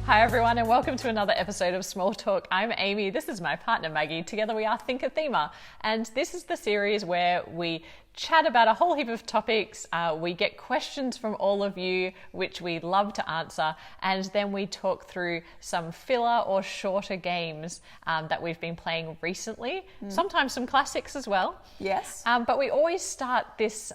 Hi everyone and welcome to another episode of Small Talk. I'm Amy, this is my partner Maggie. Together we are ThinkerThemer, and this is the series where we chat about a whole heap of topics. We get questions from all of you, which we love to answer, and then we talk through some filler or shorter games that we've been playing recently. Sometimes some classics as well. Yes. But we always start this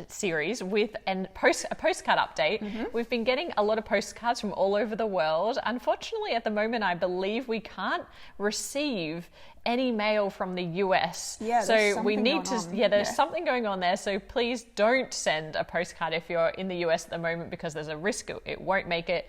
series with a postcard update. We've been getting a lot of postcards from all over the world. Unfortunately, at the moment, I believe we can't receive any mail from the US. Yeah, so we need to, there's something going on there. So please don't send a postcard if you're in the US at the moment, because there's a risk it won't make it.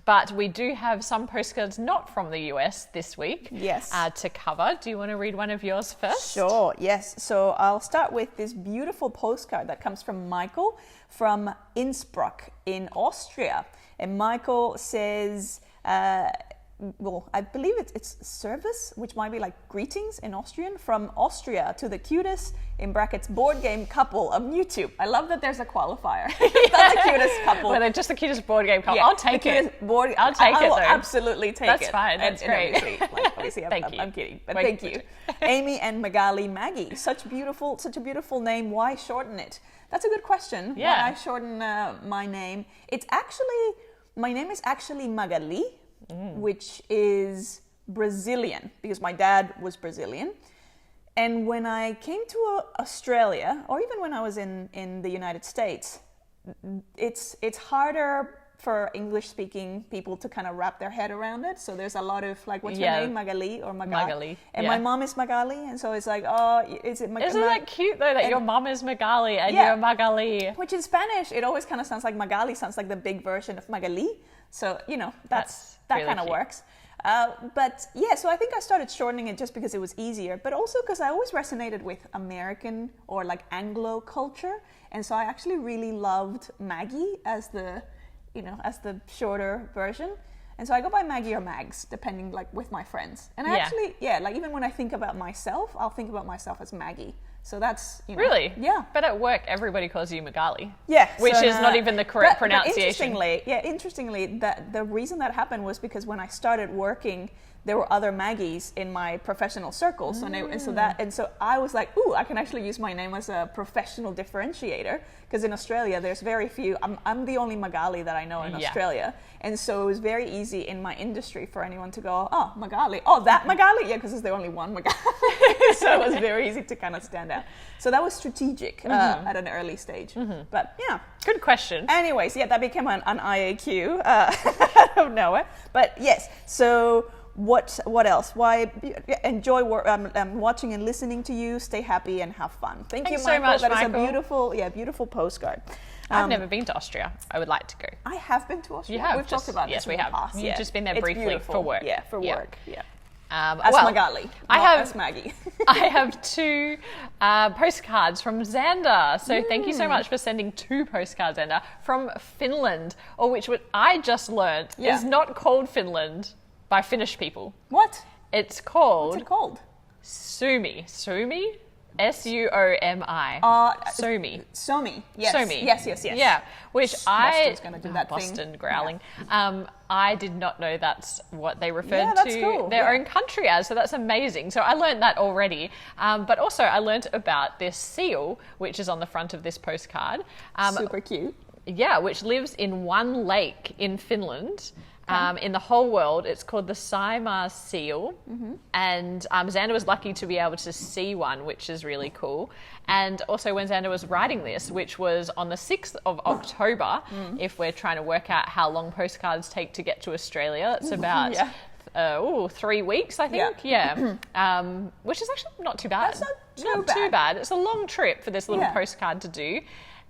But we do have some postcards not from the US this week to cover. Do you want to read one of yours first? Sure, yes. So I'll start with this beautiful postcard that comes from Michael from Innsbruck in Austria. And Michael says, well, I believe it's service, which might be like greetings in Austrian, from Austria to the cutest, in brackets, board game couple on YouTube. I love that there's a qualifier. That's the cutest couple. Well, they're just the cutest board game couple. Yeah, I'll take it. I'll take it, I will though. absolutely take it. That's fine. That's great. Obviously, I'm kidding. But thank you. Amy and Magali Maggie. Such a beautiful name. Why shorten it? That's a good question. Yeah. Why shorten my name? My name is actually Magali. Which is Brazilian, because my dad was Brazilian. And when I came to Australia, or even when I was in the United States, it's harder for English-speaking people to kind of wrap their head around it. So there's a lot of like, what's your name, Magali or Magali? And my mom is Magali, and so it's like, oh, is it Magali? Isn't that cute though, that your mom is Magali and you're Magali? Which in Spanish, it always kind of sounds like Magali, sounds like the big version of Magali. So, that really kind of works. But yeah, so I think I started shortening it just because it was easier, but also because I always resonated with American or like Anglo culture. And so I actually really loved Maggie as the shorter version. And so I go by Maggie or Mags, depending like with my friends. And I actually, like even when I think about myself, I'll think about myself as Maggie. So that's, Really? Yeah. But at work, everybody calls you Magali. Yeah. Which is not even the correct pronunciation. Interestingly, the reason that happened was because when I started working, there were other Maggies in my professional circles. And so I was like, ooh, I can actually use my name as a professional differentiator. Because in Australia, there's very few. I'm the only Magali that I know in Australia. And so it was very easy in my industry for anyone to go, oh, Magali. Oh, that Magali? Yeah, because there's the only one Magali. So it was very eady to kind of stand out. So that was strategic at an early stage. But yeah. Good question. Anyways, that became an IAQ out of nowhere. But yes, so what else? Why enjoy watching and listening to you. Stay happy and have fun. Thank you, Michael. So much, that Michael. is a beautiful postcard. I've never been to Austria. I would like to go. I have been to Austria. You have? We've talked about this in the past. You've just been there briefly for work. Yeah, for work. Yeah. As Magali, as Maggie. I have two postcards from Xander. So thank you so much for sending two postcards, Xander, from Finland, or which I just learned is not called Finland by Finnish people. What? It's called... What's it called? Suomi. Suomi? S-U-O-M-I. Suomi. Suomi. Yes. Suomi. Yes. Yeah, which Boston's going to do that Boston thing. growling. Yeah. I did not know that's what they referred that's to cool. their own country as, so that's amazing. So I learned that already. But also I learned about this seal, which is on the front of this postcard. Super cute. Yeah, which lives in one lake in Finland. In the whole world. It's called the Saimaa seal, and Xander was lucky to be able to see one, which is really cool. And also when Xander was writing this, which was on the 6th of October, if we're trying to work out how long postcards take to get to Australia, it's about 3 weeks, I think. Which is actually not too bad. That's not too bad. It's a long trip for this little postcard to do.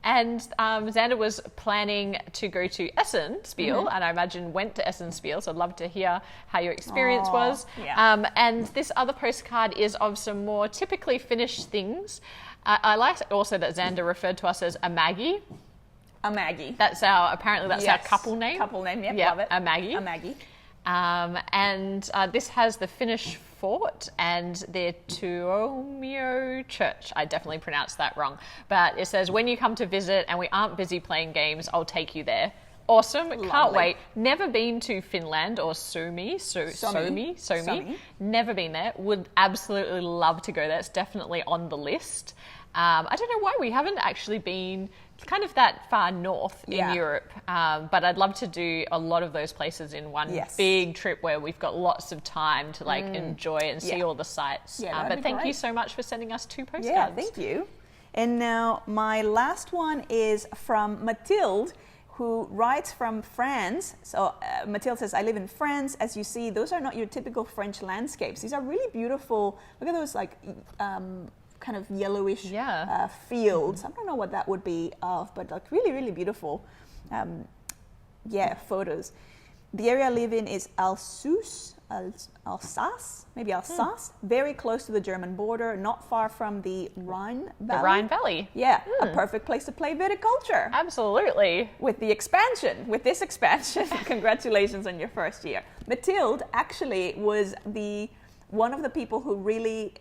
And Xander was planning to go to Essenspiel, and I imagine went to Essenspiel, so I'd love to hear how your experience was. Yeah. And this other postcard is of some more typically Finnish things. I like also that Xander referred to us as a Maggie. A Maggie. That's our couple name. Couple name, love it. A Maggie. A Maggie. And this has the Finnish fort and their Tuomio church. I definitely pronounced that wrong. But it says, when you come to visit and we aren't busy playing games, I'll take you there. Awesome. Lovely. Can't wait. Never been to Finland or Suomi. Never been there. Would absolutely love to go there. It's definitely on the list. I don't know why we haven't actually been kind of that far north in Europe, but I'd love to do a lot of those places in one big trip where we've got lots of time to like enjoy and see all the sights. But thank you so much for sending us 2 postcards. Yeah, thank you. And now my last one is from Mathilde, who writes from France. So Mathilde says, I live in France. As you see, those are not your typical French landscapes. These are really beautiful. Look at those like kind of yellowish fields. I don't know what that would be of, but like really, really beautiful photos. The area I live in is Alsace, very close to the German border, not far from the Rhine Valley. The Rhine Valley. Yeah, a perfect place to play viticulture. Absolutely. With this expansion, congratulations on your first year. Mathilde actually was one of the people who really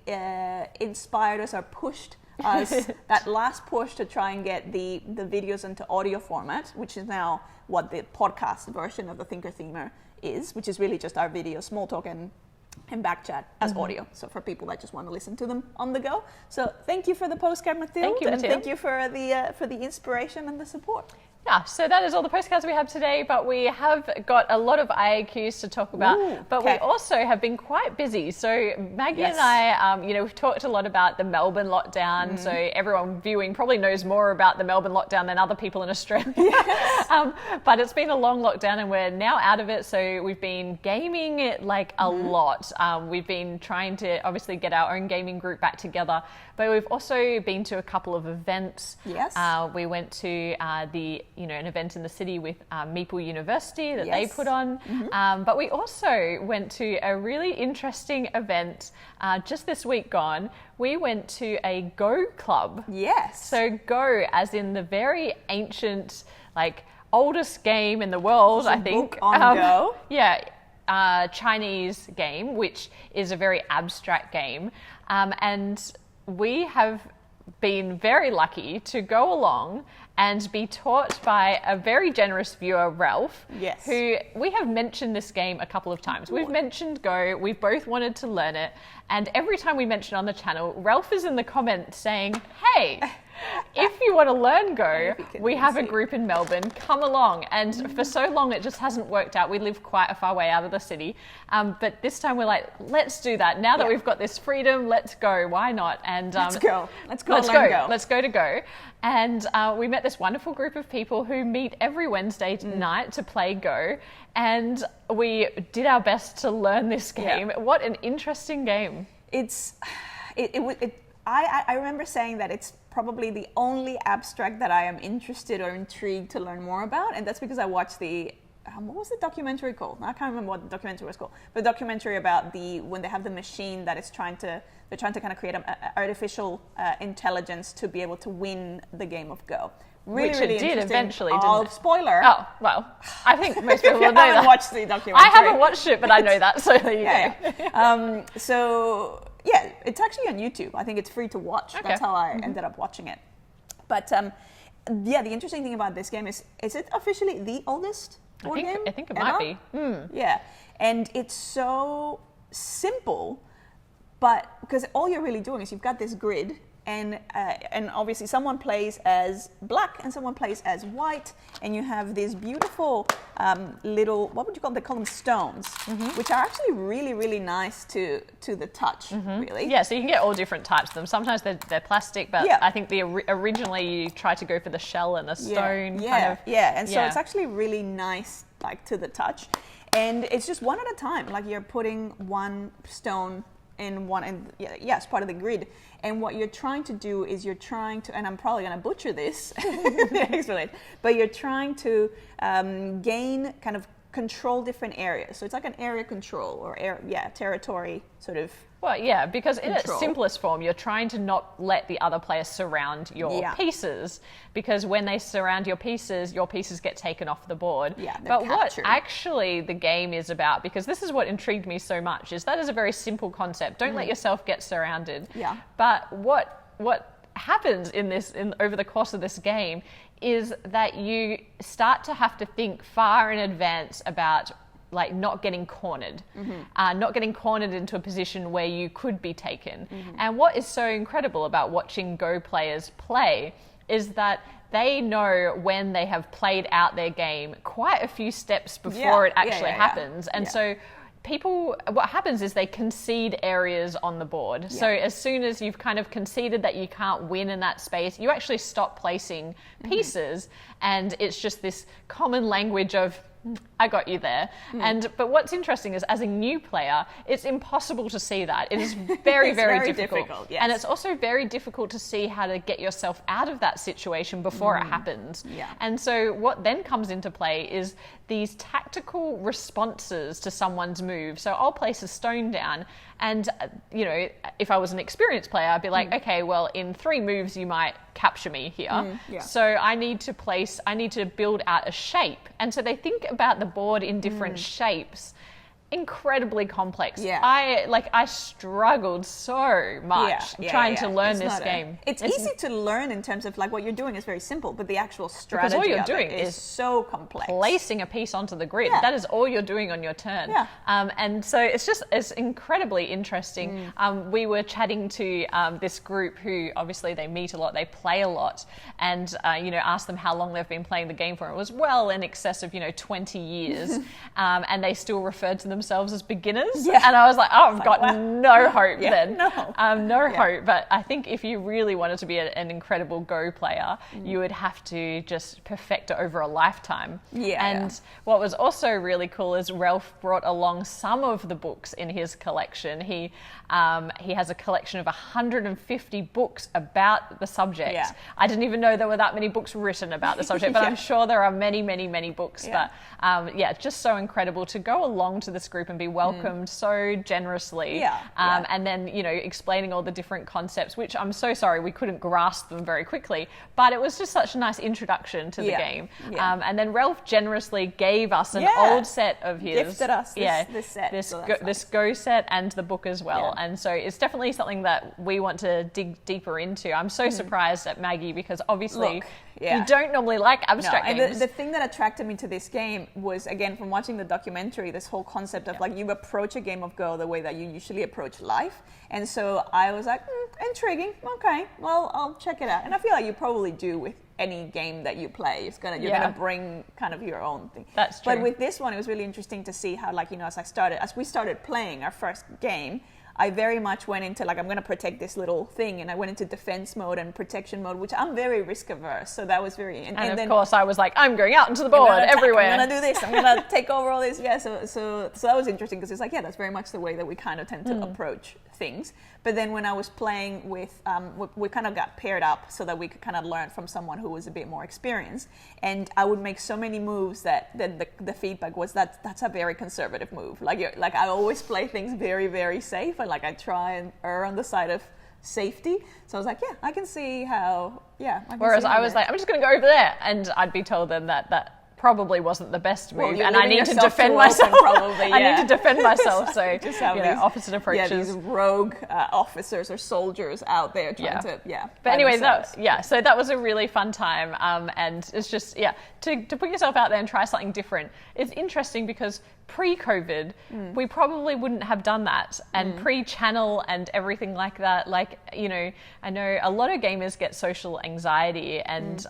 inspired us or pushed us, that last push to try and get the videos into audio format, which is now what the podcast version of the ThinkerThemer is, which is really just our video, small talk and backchat as audio. So for people that just want to listen to them on the go. So thank you for the postcard, Mathilde. Thank you, Mathilde. And thank you for the inspiration and the support. Yeah, so that is all the postcards we have today, but we have got a lot of IAQs to talk about, but we also have been quite busy. So Maggie and I, we've talked a lot about the Melbourne lockdown, so everyone viewing probably knows more about the Melbourne lockdown than other people in Australia. Yes. But it's been a long lockdown and we're now out of it, so we've been gaming it like a lot. We've been trying to obviously get our own gaming group back together, but we've also been to a couple of events. Yes. We went to an event in the city with Meeple University that they put on. But we also went to a really interesting event just this week gone. We went to a Go club. Yes. So Go as in the very ancient, like oldest game in the world, I think. Book on Go. Yeah. Chinese game, which is a very abstract game. And we have been very lucky to go along and be taught by a very generous viewer, Ralph, who we have mentioned this game a couple of times. We've mentioned Go, we've both wanted to learn it, and every time we mention it on the channel, Ralph is in the comments saying, hey, if you want to learn Go, we have a group in Melbourne, come along. And for so long, it just hasn't worked out. We live quite a far way out of the city. But this time we're like, let's do that. Now that we've got this freedom, let's go. Why not? And let's go. Let's go to Go. And we met this wonderful group of people who meet every Wednesday night to play Go. And we did our best to learn this game. Yeah. What an interesting game. I remember saying that it's probably the only abstract that I am interested or intrigued to learn more about, and that's because I watched what was the documentary called? I can't remember what the documentary was called, but a documentary about when they have the machine that is they're trying to kind of create an artificial intelligence to be able to win the game of Go. Which really it did eventually, didn't it? Spoiler. Oh, well, I think most people know that. I haven't watched the documentary. I haven't watched it, but I know that, so there you go. Yeah, it's actually on YouTube. I think it's free to watch. Okay. That's how I ended up watching it. But the interesting thing about this game is it officially the oldest board game? I think it might be. Yeah, and it's so simple, but because all you're really doing is you've got this grid, and obviously someone plays as black and someone plays as white, and you have these beautiful little, what would you call them? They call them stones, which are actually really, really nice to the touch, really. Yeah, so you can get all different types of them. Sometimes they're plastic, but I think originally you try to go for the shell and the stone kind of. Yeah, and so it's actually really nice, like to the touch. And it's just one at a time, like you're putting one stone in one, and it's part of the grid. And what you're trying to do is and I'm probably going to butcher this, but you're trying to gain, kind of control different areas. So it's like an area control or territory sort of. Well, yeah, because in its simplest form, you're trying to not let the other player surround your pieces, because when they surround your pieces get taken off the board. Yeah, but captured. What actually the game is about, because this is what intrigued me so much, is that is a very simple concept. Don't let yourself get surrounded. Yeah. But what happens over the course of this game is that you start to have to think far in advance about like not getting cornered, not getting cornered into a position where you could be taken. And what is so incredible about watching Go players play is that they know when they have played out their game quite a few steps before it actually happens. And so what happens is they concede areas on the board. So as soon as you've kind of conceded that you can't win in that space, you actually stop placing pieces, and it's just this common language of, I got you there. But what's interesting is, as a new player, it's impossible to see that. It is very, very difficult. Yes. And it's also very difficult to see how to get yourself out of that situation before it happens. And so what then comes into play is these tactical responses to someone's move. So I'll place a stone down, and if I was an experienced player, I'd be like, okay, well, in 3 moves you might capture me here. So I need to build out a shape. And so they think about the board in different shapes. Incredibly complex. I struggled so much trying to learn this game. It's easy to learn in terms of like what you're doing is very simple, but the actual strategy all you're doing is so complex. Placing a piece onto the grid. That is all you're doing on your turn. And so it's incredibly interesting. We were chatting to this group who obviously they meet a lot, they play a lot, and asked them how long they've been playing the game for. It was well in excess of 20 years, and they still referred to themselves as beginners. And I was like, oh, I've got no hope then. No hope. But I think if you really wanted to be an incredible Go player, you would have to just perfect it over a lifetime. What was also really cool is Ralph brought along some of the books in his collection. He has a collection of 150 books about the subject. I didn't even know there were that many books written about the subject, but I'm sure there are many, many, many books. But just so incredible to go along to this group and be welcomed so generously. And then, explaining all the different concepts, which I'm so sorry we couldn't grasp them very quickly, but it was just such a nice introduction to the game. And then Ralph generously gave us an old set of his. Gifted us this set. This Go set and the book as well. And so it's definitely something that we want to dig deeper into. I'm so surprised at Maggie because obviously you don't normally like abstract games. And the thing that attracted me to this game was, again, from watching the documentary, this whole concept of like you approach a game of Go the way that you usually approach life. And so I was like, intriguing. Okay, well, I'll check it out. And I feel like you probably do with any game that you play. You're gonna bring kind of your own thing. That's true. But with this one, it was really interesting to see how, like, as we started playing our first game, I very much went into like, I'm going to protect this little thing, and I went into defense mode and protection mode, which I'm very risk averse. So that was very, and of course I was like, I'm going out into the board everywhere. I'm going to do this. I'm going to take over all this. So that was interesting because it's like, that's very much the way that we kind of tend to approach things. But then when I was playing with, we kind of got paired up so that we could kind of learn from someone who was a bit more experienced. And I would make so many moves that the feedback was that's a very conservative move. Like I always play things very, very safe. And like I try and err on the side of safety. So I was like, I can see how, Whereas I was like, I'm just going to go over there. And I'd be told then that probably wasn't the best move, and I need to defend myself. I need to defend myself. So just have these opposite approaches. These rogue officers or soldiers out there trying to But anyway, so that was a really fun time, and it's just to put yourself out there and try something different. It's interesting because pre-COVID, we probably wouldn't have done that, and pre-channel and everything like that. Like, I know a lot of gamers get social anxiety, and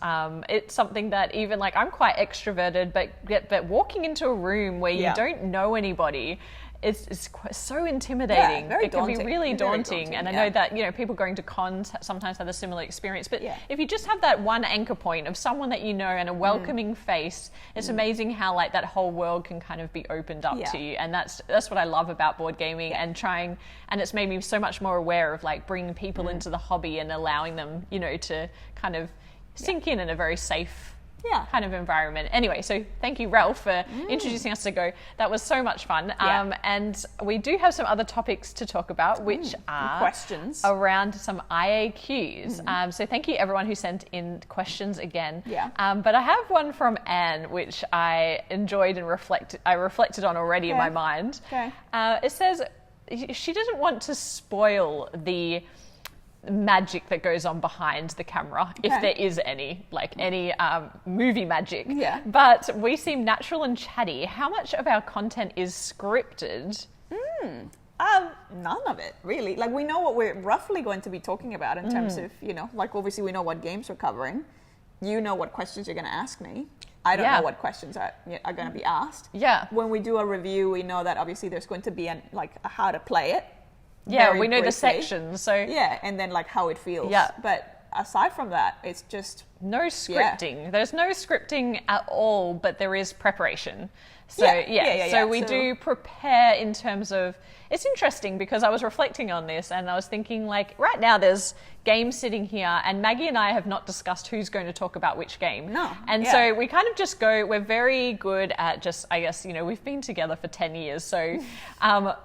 it's something that even like I'm quite extroverted, but walking into a room where you don't know anybody, it's so intimidating. It can be really daunting. And I know that people going to cons sometimes have a similar experience. But if you just have that one anchor point of someone that you know and a welcoming face, it's amazing how like that whole world can kind of be opened up to you. And that's what I love about board gaming and it's made me so much more aware of like bringing people into the hobby and allowing them to kind of sink in a very safe kind of environment. Anyway, so thank you, Ralph, for introducing us to Go. That was so much fun. And we do have some other topics to talk about, which are questions around some IAQs. So thank you, everyone who sent in questions again. But I have one from Anne, which I enjoyed and reflected on already in my mind. It says she doesn't want to spoil the magic that goes on behind the camera, if there is any, like any movie magic. Yeah. But we seem natural and chatty. How much of our content is scripted? None of it, really. Like, we know what we're roughly going to be talking about in terms of, you know, like, obviously we know what games we're covering. You know what questions you're going to ask me. I don't know what questions are going to be asked. Yeah. When we do a review, we know that obviously there's going to be a how to play it. Yeah, we know the sections. So yeah, and then like how it feels. Yeah. But aside from that, it's just no scripting. Yeah. There's no scripting at all, but there is preparation. So so we do prepare in terms of, it's interesting because I was reflecting on this and I was thinking, like, right now there's games sitting here and Maggie and I have not discussed who's going to talk about which game. No. And so we kind of just go, we're very good at just, I guess, you know, we've been together for 10 years. So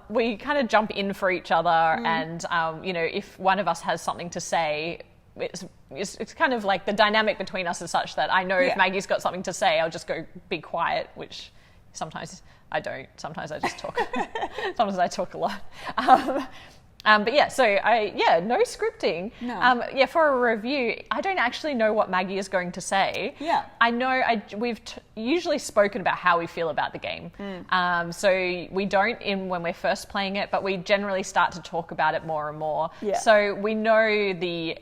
we kind of jump in for each other and, you know, if one of us has something to say, it's kind of like the dynamic between us is such that I know if Maggie's got something to say, I'll just go be quiet, which sometimes I don't. Sometimes I just talk. Sometimes I talk a lot. But yeah, so no scripting. No. For a review, I don't actually know what Maggie is going to say. Yeah. I know we've usually spoken about how we feel about the game. So we don't when we're first playing it, but we generally start to talk about it more and more. Yeah. So we know the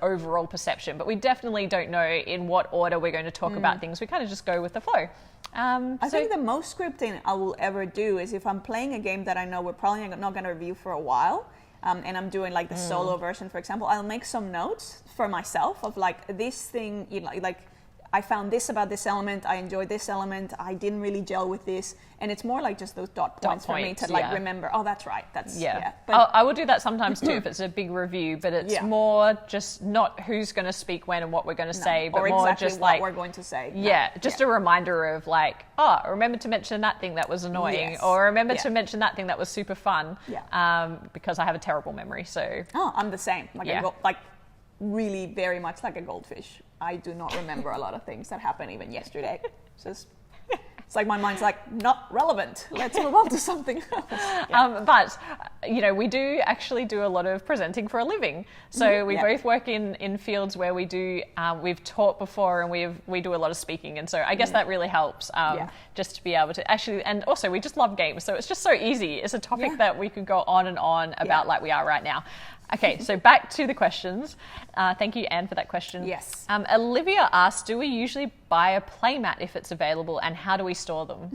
overall perception, but we definitely don't know in what order we're going to talk about things. We kind of just go with the flow. I think the most scripting I will ever do is if I'm playing a game that I know we're probably not going to review for a while, and I'm doing like the solo version, for example, I'll make some notes for myself of like this thing, you know, like I found this about this element, I enjoyed this element, I didn't really gel with this, and it's more like just those dot points for me to like remember, oh, that's right, that's, But I will do that sometimes too if it's a big review, but it's more just not who's going to speak when and what we're going to say, but more exactly just what like, we're going to say. Just a reminder of like, remember to mention that thing that was annoying, or remember to mention that thing that was super fun, because I have a terrible memory, so. Oh, I'm the same, like really very much like a goldfish. I do not remember a lot of things that happened even yesterday. It's like my mind's like, not relevant. Let's move on to something else. But, you know, we do actually do a lot of presenting for a living. So we both work in fields where we do, we've taught before and we do a lot of speaking. And so I guess that really helps just to be able to actually, and also we just love games. So it's just so easy. It's a topic that we could go on and on about like we are right now. Okay, so back to the questions. Thank you, Anne, for that question. Yes. Olivia asked, do we usually buy a playmat if it's available, and how do we store them?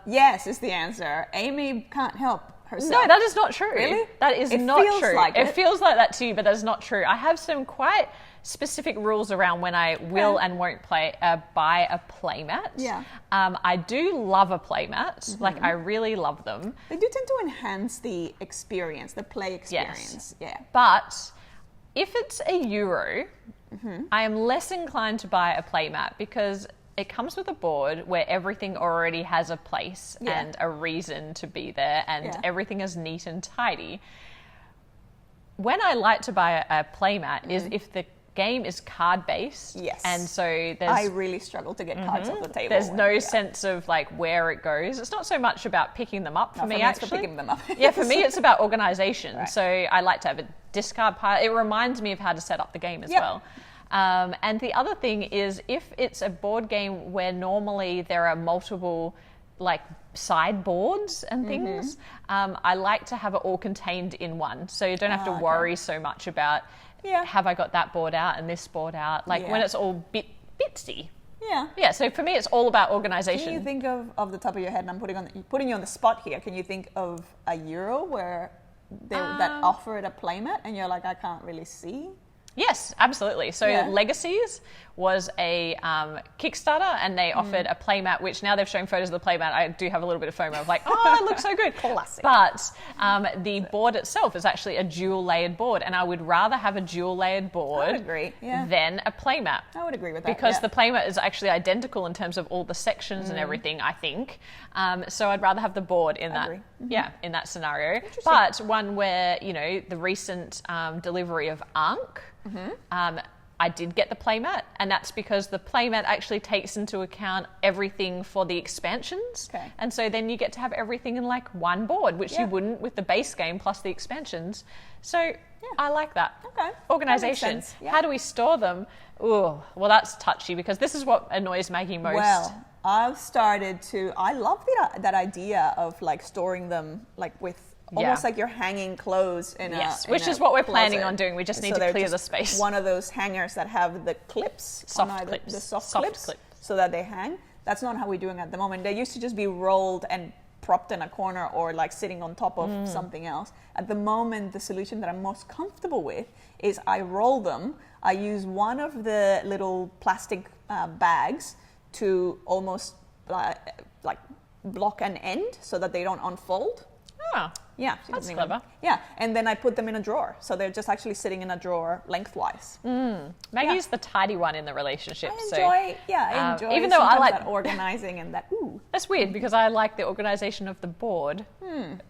Yes is the answer. Amy can't help herself. No, that is not true. Really? That is not true. It feels like that to you, but that is not true. I have some quite specific rules around when I will and won't buy a playmat. Yeah. I do love a playmat. Like, I really love them. They do tend to enhance the experience, the play experience. Yes. Yeah. But if it's €1, I am less inclined to buy a playmat because it comes with a board where everything already has a place and a reason to be there, and everything is neat and tidy. When I like to buy a playmat is if the game is card based, and so I really struggle to get cards off the table. There's no sense of like where it goes. It's not so much about picking them up for me actually. It's for picking them up. For me it's about organization. Right. So I like to have a discard pile. It reminds me of how to set up the game as well. And the other thing is, if it's a board game where normally there are multiple like sideboards and things, I like to have it all contained in one, so you don't have to worry so much about have I got that board out and this board out, like when it's all bitsy. Yeah, so for me it's all about organization. Can you think of the top of your head, and I'm putting you on the spot here, can you think of a Euro where that offered a playmat and you're like, I can't really see? Yes, absolutely. So Legacies was a Kickstarter, and they offered a playmat, which now they've shown photos of the playmat. I do have a little bit of FOMO of like, oh, it looks so good. Classic. But the board itself is actually a dual layered board, and I would rather have a dual layered board than a playmat. I would agree with that. Because the playmat is actually identical in terms of all the sections and everything, I think. So I'd rather have the board in that. In that scenario. But one where, you know, the recent delivery of Ankh, I did get the playmat, and that's because the playmat actually takes into account everything for the expansions. And so then you get to have everything in like one board, which you wouldn't with the base game plus the expansions. So I like that. Okay. Organization. That makes sense. Yeah. How do we store them? Ooh, well, that's touchy because this is what annoys Maggie most. Well, I've started to. I love that idea of like storing them like with. Almost like you're hanging clothes in which is what we're planning on doing. We just need to clear the space. One of those hangers that have the clips, the soft clips, so that they hang. That's not how we're doing at the moment. They used to just be rolled and propped in a corner or like sitting on top of something else. At the moment, the solution that I'm most comfortable with is I roll them. I use one of the little plastic bags to almost like block an end so that they don't unfold. Oh, yeah, that's clever. Yeah, and then I put them in a drawer, so they're just actually sitting in a drawer lengthwise. Maggie's the tidy one in the relationship. I enjoy. Even though I like that organizing and that. Ooh, that's weird because I like the organization of the board,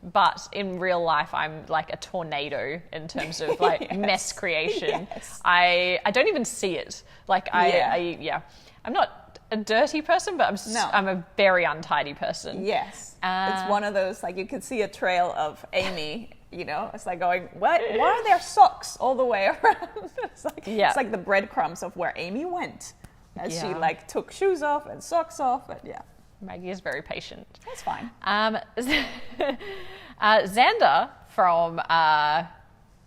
but in real life I'm like a tornado in terms of like mess creation. Yes. I don't even see it. Like I'm not a dirty person, but I'm a very untidy person. Yes. It's one of those, like, you can see a trail of Amy, you know, it's like going, why are there socks all the way around? It's like the breadcrumbs of where Amy went as she, like, took shoes off and socks off. And Maggie is very patient. That's fine. Xander from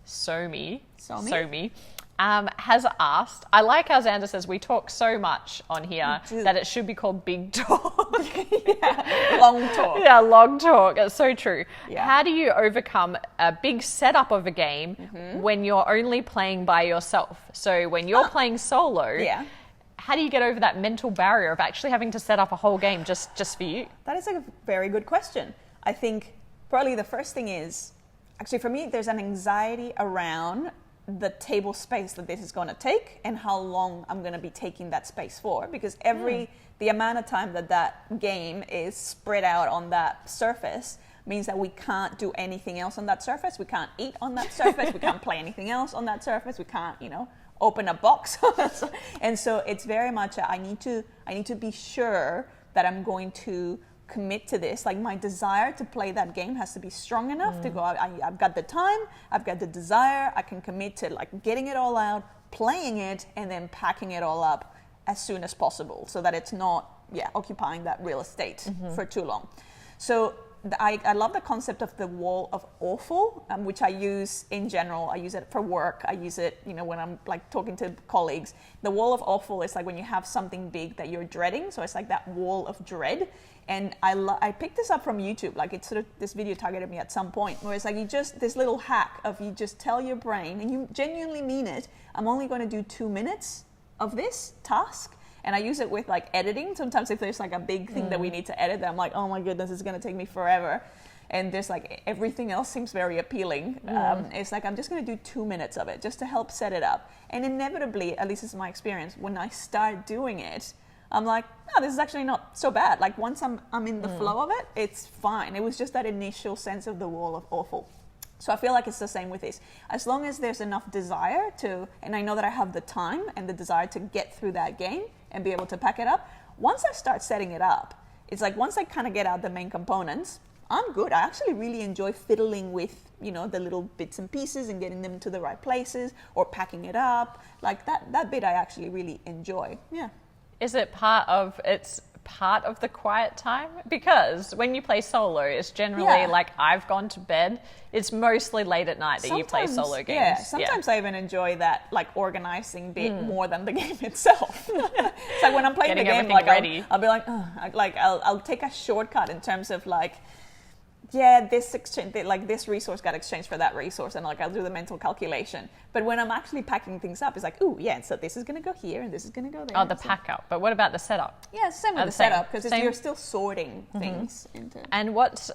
Somi has asked, I like how Xander says we talk so much on here that it should be called big talk. Long talk. Yeah, long talk. It's so true. Yeah. How do you overcome a big setup of a game when you're only playing by yourself? So when you're playing solo, how do you get over that mental barrier of actually having to set up a whole game just for you? That is a very good question. I think probably the first thing is, actually for me, there's an anxiety around the table space that this is going to take and how long I'm going to be taking that space for, because the amount of time that game is spread out on that surface means that we can't do anything else on that surface. We can't eat on that surface. We can't play anything else on that surface. We can't, open a box. And so it's very much I need to be sure that I'm going to commit to this. Like, my desire to play that game has to be strong enough to go, I've got the time, I've got the desire, I can commit to like getting it all out, playing it, and then packing it all up as soon as possible so that it's not occupying that real estate for too long. So I love the concept of the wall of awful, which I use in general. I use it for work. I use it, when I'm like talking to colleagues. The wall of awful is like when you have something big that you're dreading. So it's like that wall of dread. And I picked this up from YouTube. Like, it's sort of, this video targeted me at some point where it's like this little hack of you just tell your brain, and you genuinely mean it, I'm only going to do 2 minutes of this task. And I use it with like editing. Sometimes if there's like a big thing that we need to edit, I'm like, oh my goodness, it's going to take me forever. And there's like everything else seems very appealing. It's like I'm just going to do 2 minutes of it just to help set it up. And inevitably, at least this is my experience, when I start doing it, I'm like, no, this is actually not so bad. Like, once I'm in the flow of it, it's fine. It was just that initial sense of the wall of awful. So I feel like it's the same with this. As long as there's enough desire to, and I know that I have the time and the desire to get through that game and be able to pack it up, once I start setting it up, it's like once I kind of get out the main components, I'm good. I actually really enjoy fiddling with, the little bits and pieces and getting them to the right places or packing it up. Like that bit I actually really enjoy. Yeah. Is it part of the quiet time? Because when you play solo, it's generally like, I've gone to bed. It's mostly late at night that you play solo games. Yeah, sometimes I even enjoy that like organizing bit more than the game itself. It's like when I'm playing the game, like I'll be like, I'll take a shortcut in terms of like, this exchange, like this resource got exchanged for that resource, and like I'll do the mental calculation. But when I'm actually packing things up, it's like, so this is going to go here and this is going to go there. Oh, the pack up. But what about the setup? Yeah, same with the setup, because you're still sorting things into. And what's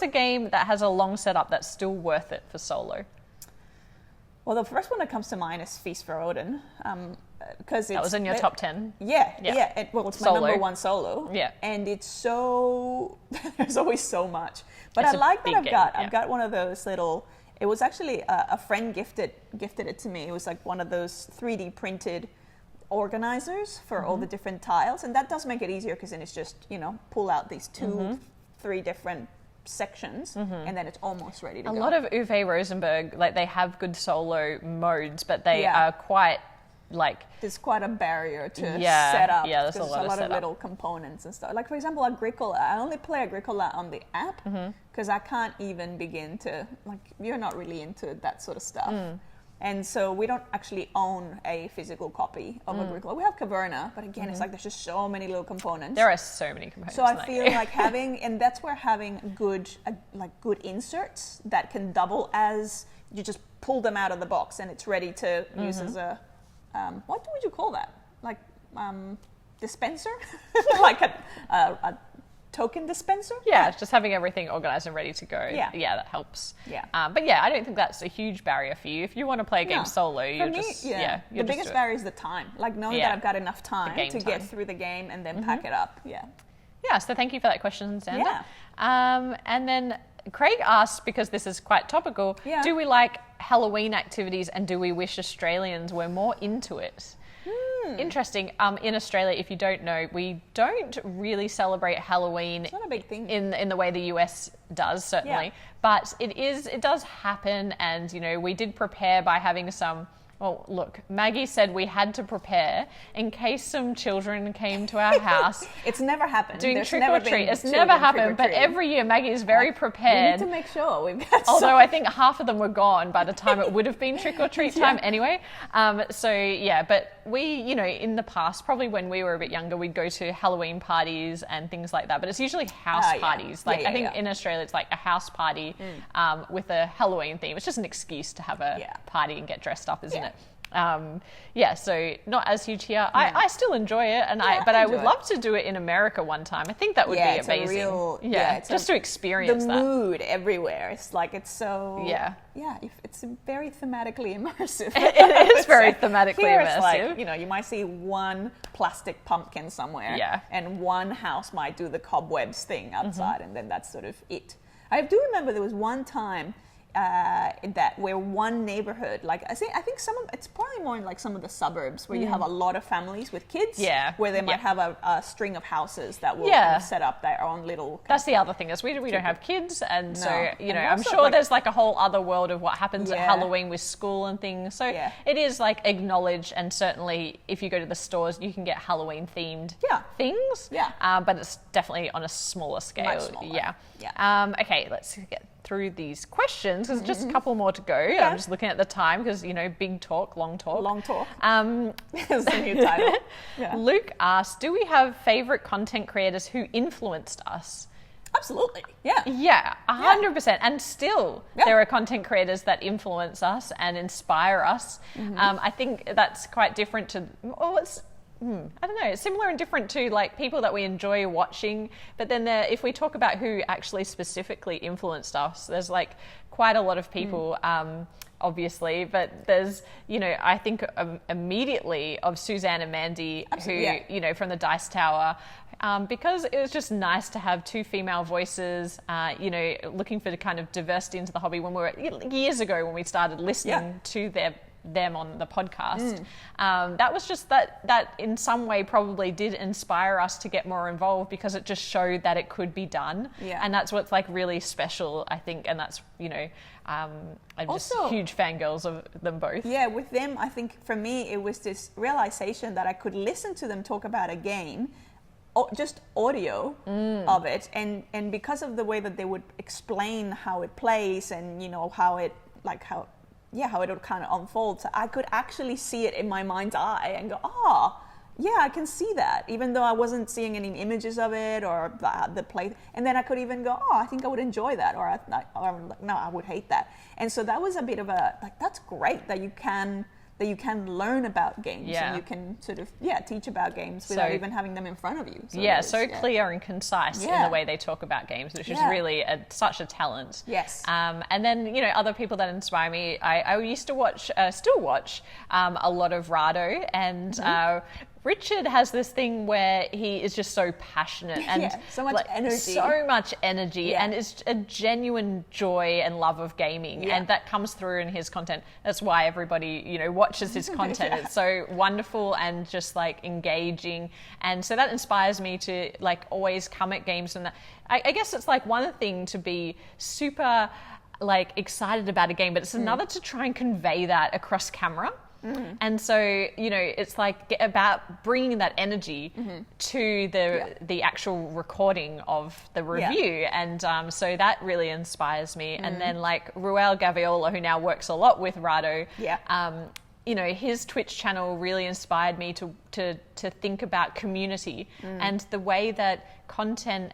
a game that has a long setup that's still worth it for solo? Well, the first one that comes to mind is Feast for Odin. Because that was in your top 10. Yeah. It's my number one solo. Yeah. And it's so, there's always so much. But I like that I've got one of those little, it was actually a friend gifted it to me. It was like one of those 3D printed organizers for all the different tiles. And that does make it easier, because then it's just, pull out these 3 different sections, and then it's almost ready to go. A lot of Uwe Rosenberg, like they have good solo modes, but they are quite like... There's quite a barrier to set up. Yeah, there's a lot of little components and stuff. Like for example, Agricola, I only play Agricola on the app because I can't even begin to, like, you're not really into that sort of stuff. And so we don't actually own a physical copy of Agricola. We have Caverna, but again, it's like there's just so many little components. There are so many components. So I feel like having, and that's where having good inserts that can double as, you just pull them out of the box and it's ready to use as a, what would you call that? Like dispenser? Like a token dispenser? Yeah, just having everything organized and ready to go. Yeah, that helps. Yeah. But yeah, I don't think that's a huge barrier for you. If you want to play a game solo, you're just... the biggest barrier is the time. Like knowing that I've got enough time to get through the game and then pack it up. Yeah. Yeah, so thank you for that question, Xander. Yeah. And then Craig asked, because this is quite topical, do we like Halloween activities and do we wish Australians were more into it? Interesting. In Australia, if you don't know, we don't really celebrate Halloween. It's not a big thing in the way the US does, certainly. Yeah. But it does happen, and you know, we did prepare by having some. Well, look, Maggie said we had to prepare in case some children came to our house. It's never happened. Doing trick or treat. It's never happened, but every year Maggie is very prepared. We need to make sure we've got Although I think half of them were gone by the time it would have been trick or treat time anyway. So yeah, but we, you know, in the past, probably when we were a bit younger, we'd go to Halloween parties and things like that. But it's usually house parties. Like I think in Australia, it's like a house party with a Halloween theme. It's just an excuse to have a party and get dressed up, isn't it? So not as huge here. I still enjoy it, and I would love to do it in America one time. I think that would be amazing. Just to experience the that. mood everywhere. It's like it's so it's very thematically immersive. It is very thematically here immersive. It's like, you know, you might see one plastic pumpkin somewhere, and one house might do the cobwebs thing outside, and then that's sort of it. I do remember there was one time where one neighborhood, like I think it's probably more in like some of the suburbs where you have a lot of families with kids, where they might have a string of houses that will kind of set up their own little. That's the other thing is we don't have kids, and so you know, I'm sure there's like a whole other world of what happens at Halloween with school and things. So it is like acknowledged, and certainly if you go to the stores, you can get Halloween themed things. But it's definitely on a smaller scale. Much smaller. Okay, let's get through these questions. There's just a couple more to go. I'm just looking at the time because, you know, big talk, long talk. Long talk. That's the new title. Luke asked, do we have favourite content creators who influenced us? Absolutely. Yeah. Yeah, 100%. And still, there are content creators that influence us and inspire us. I think that's quite different to... I don't know, it's similar and different to like people that we enjoy watching, but then if we talk about who actually specifically influenced us, there's like quite a lot of people, obviously, but there's, you know, I think immediately of Suzanne and Mandy, you know, from the Dice Tower, because it was just nice to have two female voices, you know, looking for the kind of diversity into the hobby when we were, years ago when we started listening to them on the podcast. That was just that in some way probably did inspire us to get more involved because it just showed that it could be done. And that's what's like really special, I think, and that's, you know, I'm just huge fangirls of them both. Yeah, with them, I think for me it was this realization that I could listen to them talk about a game, just audio of it, and because of the way that they would explain how it plays and, you know, how it would kind of unfold. So I could actually see it in my mind's eye and go, I can see that, even though I wasn't seeing any images of it or the play. And then I could even go, I think I would enjoy that, or no, I would hate that. And so that was a bit of a, like, that's great that you can learn about games and you can sort of teach about games without even having them in front of you. So clear and concise in the way they talk about games, which is really such a talent. Yes. And then, you know, other people that inspire me, I used to watch, still watch a lot of Rado, and Richard has this thing where he is just so passionate and so much energy. So much energy, and it's a genuine joy and love of gaming, and that comes through in his content. That's why everybody, you know, watches his content. It's so wonderful and just like engaging, and so that inspires me to like always come at games. And that, I guess it's like one thing to be super like excited about a game, but it's another to try and convey that across camera. And so, you know, it's like about bringing that energy to the actual recording of the review. And so that really inspires me. And then like Ruel Gaviola, who now works a lot with Rado, you know, his Twitch channel really inspired me to think about community and the way that content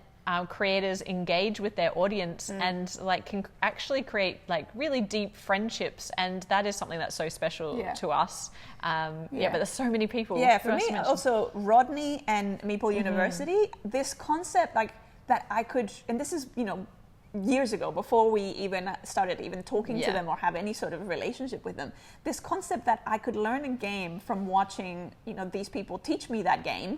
creators engage with their audience and like can actually create like really deep friendships, and that is something that's so special to us. But there's so many people. Yeah, for me also Rodney and Meeple University, this concept like that I could, and this is, you know, years ago before we even started even talking to them or have any sort of relationship with them, this concept that I could learn a game from watching, you know, these people teach me that game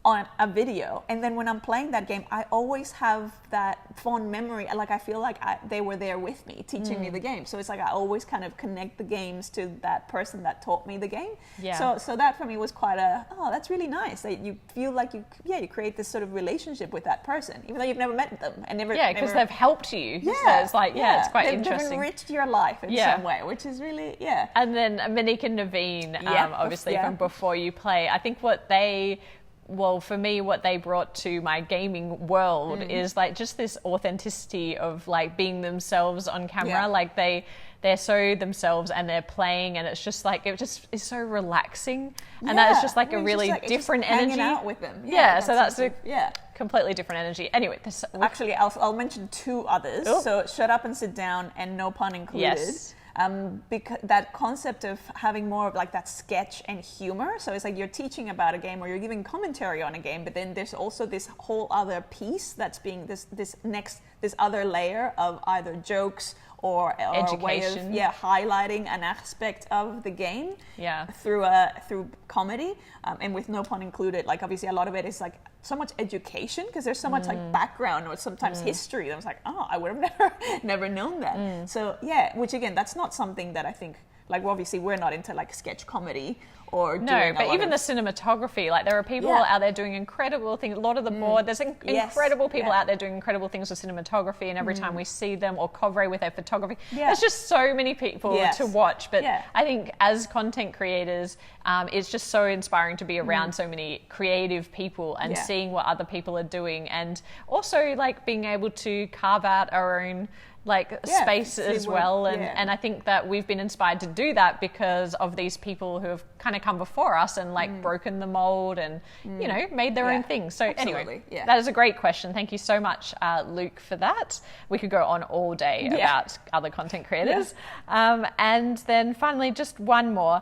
on a video, and then when I'm playing that game, I always have that fond memory. Like I feel like they were there with me, teaching me the game. So it's like I always kind of connect the games to that person that taught me the game. So that for me was quite that's really nice. That you feel like you create this sort of relationship with that person, even though you've never met them and never. Yeah, because they've helped you. So it's like it's quite interesting. They've enriched your life in some way, which is really And then Monique and Naveen, obviously from Before You Play. I think for me, what they brought to my gaming world is like just this authenticity of like being themselves on camera. Like they're so themselves and they're playing, and it's just like, it just is so relaxing. And that is just like a really different energy. Hanging out with them. So that's a completely different energy. Anyway, actually, I'll mention two others. Ooh. So Shut Up and Sit Down and No Pun Included. Yes. Because that concept of having more of like that sketch and humor. So it's like you're teaching about a game or you're giving commentary on a game, but then there's also this whole other piece that's being this other layer of either jokes or a way of highlighting an aspect of the game through comedy, and with No Pun Included, like obviously a lot of it is like so much education, because there's so much like background or sometimes history that I was like, I would have never known that. So which again, that's not something that I think, like obviously we're not into like sketch comedy or doing but even the cinematography, like there are people out there doing incredible things. A lot of the board, there's incredible people out there doing incredible things with cinematography, and every time we see them, or Covray with their photography, there's just so many people to watch. But I think as content creators, it's just so inspiring to be around so many creative people and seeing what other people are doing, and also like being able to carve out our own space as well, and I think that we've been inspired to do that because of these people who have kind of come before us and like broken the mold and you know, made their own thing. So anyway, that is a great question. Thank you so much, Luke, for that. We could go on all day about other content creators. And then finally, just one more.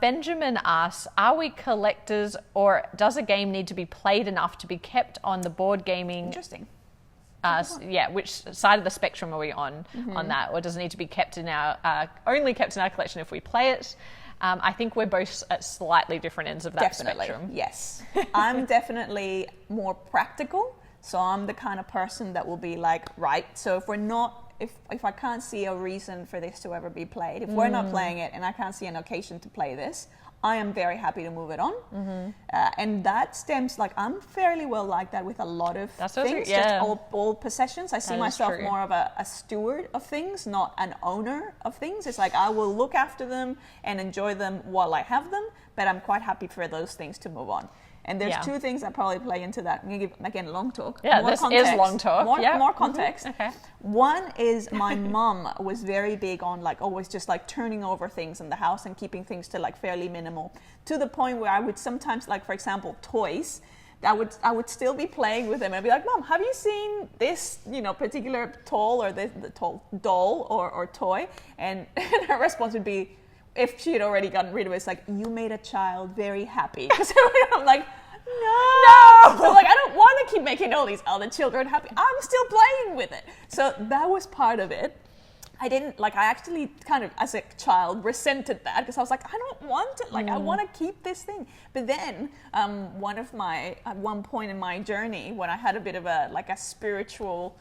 Benjamin asks, are we collectors, or does a game need to be played enough to be kept on the board gaming? Interesting. Which side of the spectrum are we on that, or does it need to be kept in our only kept in our collection if we play it? I think we're both at slightly different ends of that spectrum. Yes, I'm definitely more practical, so I'm the kind of person that will be like, right, so if I can't see a reason for this to ever be played, if we're not playing it and I can't see an occasion to play this, I am very happy to move it on. And that stems, like, I'm fairly well like that with a lot of things, just all possessions. I see myself more of a steward of things, not an owner of things. It's like I will look after them and enjoy them while I have them, but I'm quite happy for those things to move on. And there's two things that probably play into that. I'm going to give, again, long talk. Yeah, more this context, is long talk. More context. Okay. One is my mum was very big on like always just like turning over things in the house and keeping things to like fairly minimal, to the point where I would sometimes, like for example, toys, I would still be playing with them and I'd be like, Mom, have you seen this, you know, particular toy or the doll or toy? And her response would be, if she had already gotten rid of it, it's like, you made a child very happy. Because I'm like, no. So like, I don't want to keep making all these other children happy. I'm still playing with it. So that was part of it. I didn't, like, I actually kind of, as a child, resented that because I was like, I don't want it. Like, I want to keep this thing. But then at one point in my journey, when I had a bit of a spiritual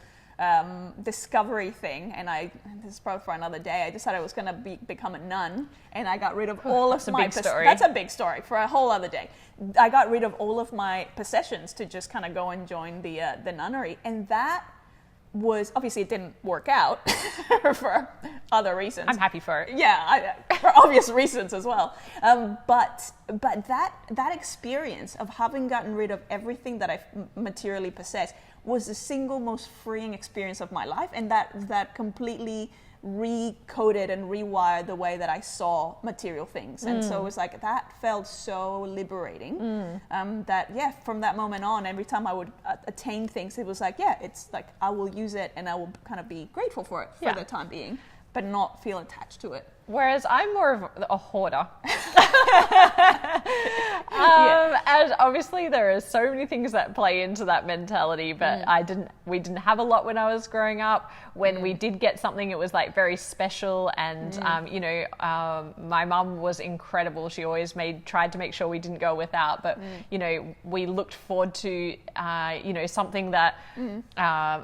discovery thing, and this is probably for another day, I decided I was going to become a nun, and I got rid of all of my... That's a big story for a whole other day. I got rid of all of my possessions to just kind of go and join the nunnery, and that was, obviously it didn't work out for other reasons. I'm happy for it. Yeah, for obvious reasons as well. But that experience of having gotten rid of everything that I materially possessed was the single most freeing experience of my life, and that completely recoded and rewired the way that I saw material things. And so it was like, that felt so liberating, that from that moment on, every time I would attain things, it was like, it's like, I will use it and I will kind of be grateful for it for the time being, but not feel attached to it. Whereas I'm more of a hoarder. And obviously there are so many things that play into that mentality, but we didn't have a lot when I was growing up. When we did get something, it was like very special, and my mum was incredible. She always tried to make sure we didn't go without, but we looked forward to something that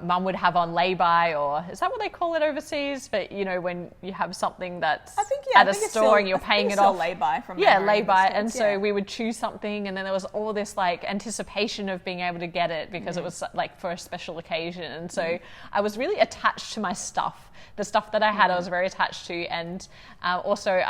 mum would have on lay-by, or is that what they call it overseas? But when you have something that's at a store and you're paying it off. Lay-by from lay-by. And so we would choose something, and then there was all this like anticipation of being able to get it because it was like for a special occasion. And so I was really attached to my stuff. The stuff that I had, I was very attached to. And also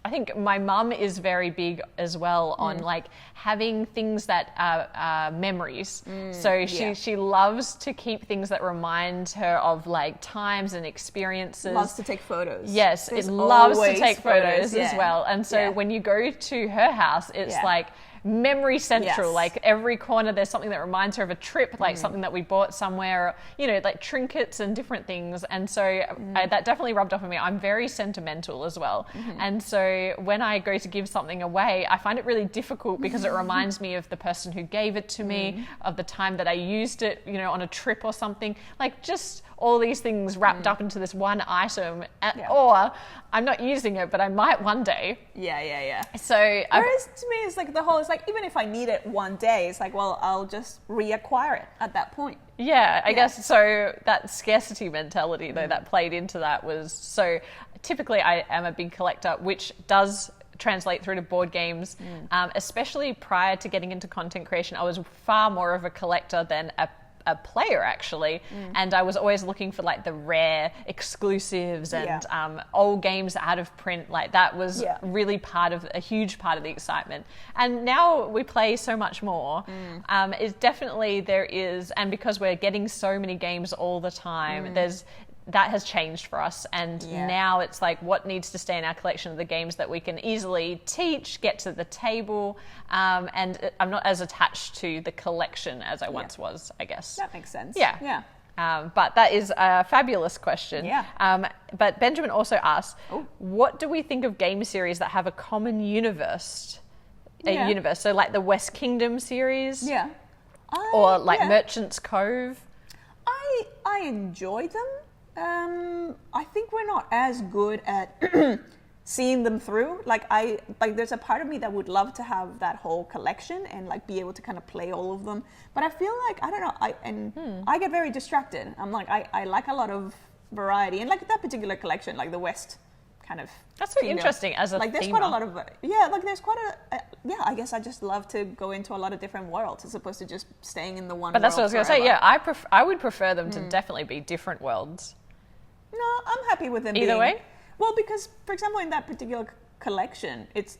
I think my mum is very big as well on like having things that are memories. So she loves to keep things that remind her of like times and experiences. Loves to take photos. Yes, it loves to take photos as well. And so when you go to her house, it's like memory central. Like every corner there's something that reminds her of a trip, like something that we bought somewhere, like trinkets and different things. And so that definitely rubbed off on me. I'm very sentimental as well. And so when I go to give something away, I find it really difficult because it reminds me of the person who gave it to me, of the time that I used it, on a trip or something. Like just all these things wrapped up into this one item, or I'm not using it, but I might one day. So whereas to me, it's like it's like, even if I need it one day, it's like, well, I'll just reacquire it at that point. I guess so. That scarcity mentality though that played into that was, so typically I am a big collector, which does translate through to board games, especially prior to getting into content creation. I was far more of a collector than a player actually, and I was always looking for like the rare exclusives and old games out of print. Like that was really a huge part of the excitement. And now we play so much more. It's definitely there is, and because we're getting so many games all the time, that has changed for us, and now it's like, what needs to stay in our collection of the games that we can easily teach, get to the table, and I'm not as attached to the collection as I once was, I guess. That makes sense. But that is a fabulous question. But Benjamin also asks, what do we think of game series that have a common universe? So like the West Kingdom series, or like Merchant's Cove. I enjoy them. I think we're not as good at seeing them through. Like there's a part of me that would love to have that whole collection and like be able to kind of play all of them. But I feel like, I don't know, I get very distracted. I'm like, I like a lot of variety, and like that particular collection, like the West kind of. That's so interesting as a like there's themer. Quite a lot of there's quite a I guess I just love to go into a lot of different worlds as opposed to just staying in the one. But that's what I was going to say. I would prefer them to definitely be different worlds. No, I'm happy with them either way. Well, because for example, in that particular collection, it's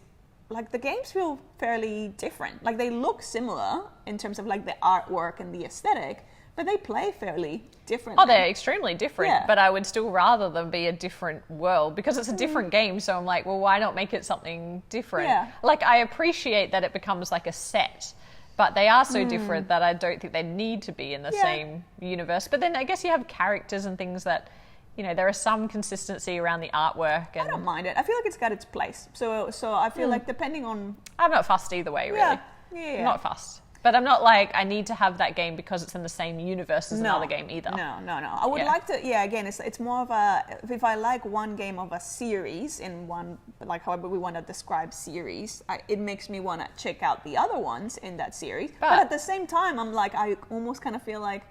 like the games feel fairly different. Like they look similar in terms of like the artwork and the aesthetic, but they play fairly differently. Oh, they're extremely different, but I would still rather them be a different world because it's a different game. So I'm like, well, why not make it something different? Like I appreciate that it becomes like a set, but they are so different that I don't think they need to be in the same universe. But then I guess you have characters and things that, there is some consistency around the artwork. And I don't mind it. I feel like it's got its place. So I feel like depending on... I'm not fussed either way, really. Yeah. Not fussed. But I'm not like, I need to have that game because it's in the same universe as another game either. No. I would like to, again, it's more of a, if I like one game of a series in one, like however we want to describe series, it makes me want to check out the other ones in that series. But at the same time, I'm like, I almost kind of feel like,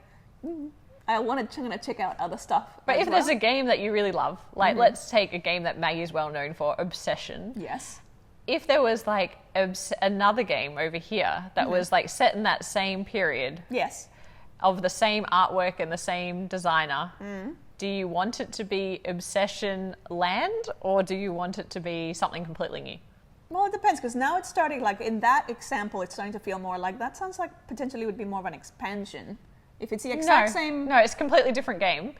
I want to check out other stuff. But if there's a game that you really love, like let's take a game that Maggie's well known for, Obsession. Yes. If there was like another game over here that was like set in that same period. Yes. Of the same artwork and the same designer, do you want it to be Obsession Land or do you want it to be something completely new? Well, it depends, because now it's starting, like in that example, it's starting to feel more like, that sounds like potentially would be more of an expansion. If it's the exact same... No, it's a completely different game.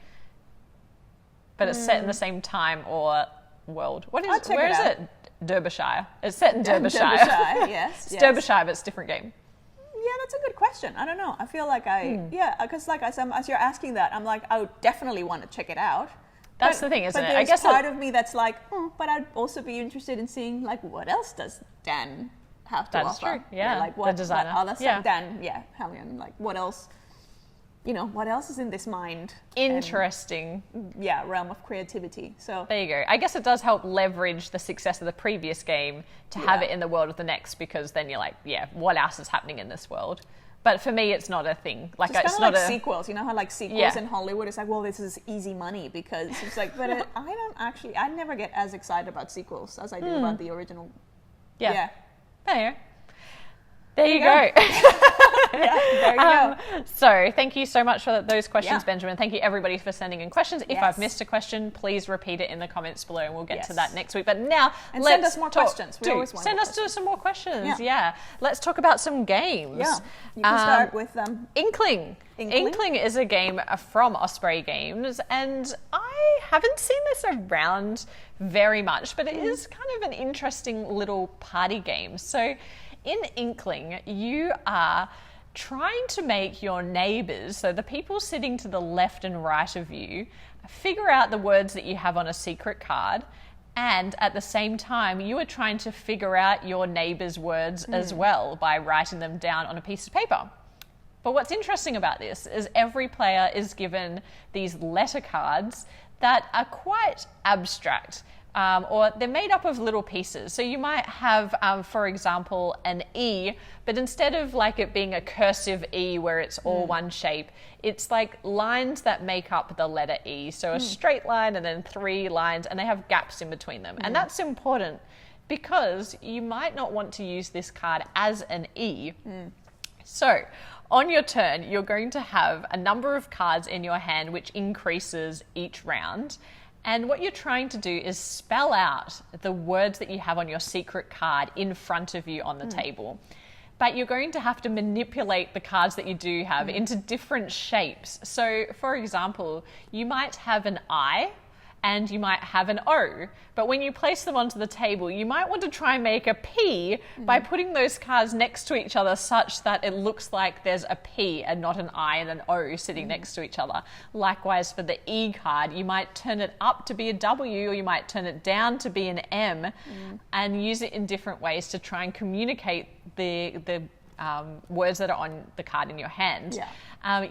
But it's set in the same time or world. Where is it? Derbyshire. It's set in Derbyshire. Derbyshire, yes. It's Derbyshire, but it's a different game. Yeah, that's a good question. I don't know. I feel like because like as you're asking that, I'm like, I would definitely want to check it out. That's the thing, isn't it? I guess part of me that's like, but I'd also be interested in seeing like what else does Dan have to offer. That's true. Yeah, like what, the designer. What other stuff Dan, Hallion, like what else? What else is in this mind? Interesting. And, realm of creativity. So there you go. I guess it does help leverage the success of the previous game to have it in the world of the next, because then you're like, what else is happening in this world? But for me, it's not a thing. Like it's not like sequels. You know how like sequels in Hollywood, it's like, well, this is easy money because it's like, but I never get as excited about sequels as I do about the original. Yeah. There you go. There you go. So thank you so much for those questions, Benjamin. Thank you everybody for sending in questions. If I've missed a question, please repeat it in the comments below and we'll get to that next week. But now let's send us more questions. We always want send us some more questions. Yeah. Let's talk about some games. Yeah. You can start with Inkling. Inkling is a game from Osprey Games, and I haven't seen this around very much, but it is kind of an interesting little party game. So in Inkling, you are trying to make your neighbours, so the people sitting to the left and right of you, figure out the words that you have on a secret card, and at the same time, you are trying to figure out your neighbours' words as well by writing them down on a piece of paper. But what's interesting about this is every player is given these letter cards that are quite abstract. Or they're made up of little pieces. So you might have, for example, an E, but instead of like it being a cursive E where it's all one shape, it's like lines that make up the letter E. So a straight line and then 3 lines, and they have gaps in between them. And that's important because you might not want to use this card as an E. So on your turn, you're going to have a number of cards in your hand which increases each round. And what you're trying to do is spell out the words that you have on your secret card in front of you on the table. But you're going to have to manipulate the cards that you do have into different shapes. So, for example, you might have an I and you might have an O. But when you place them onto the table, you might want to try and make a P by putting those cards next to each other such that it looks like there's a P and not an I and an O sitting next to each other. Likewise, for the E card, you might turn it up to be a W or you might turn it down to be an M and use it in different ways to try and communicate the words that are on the card in your hand.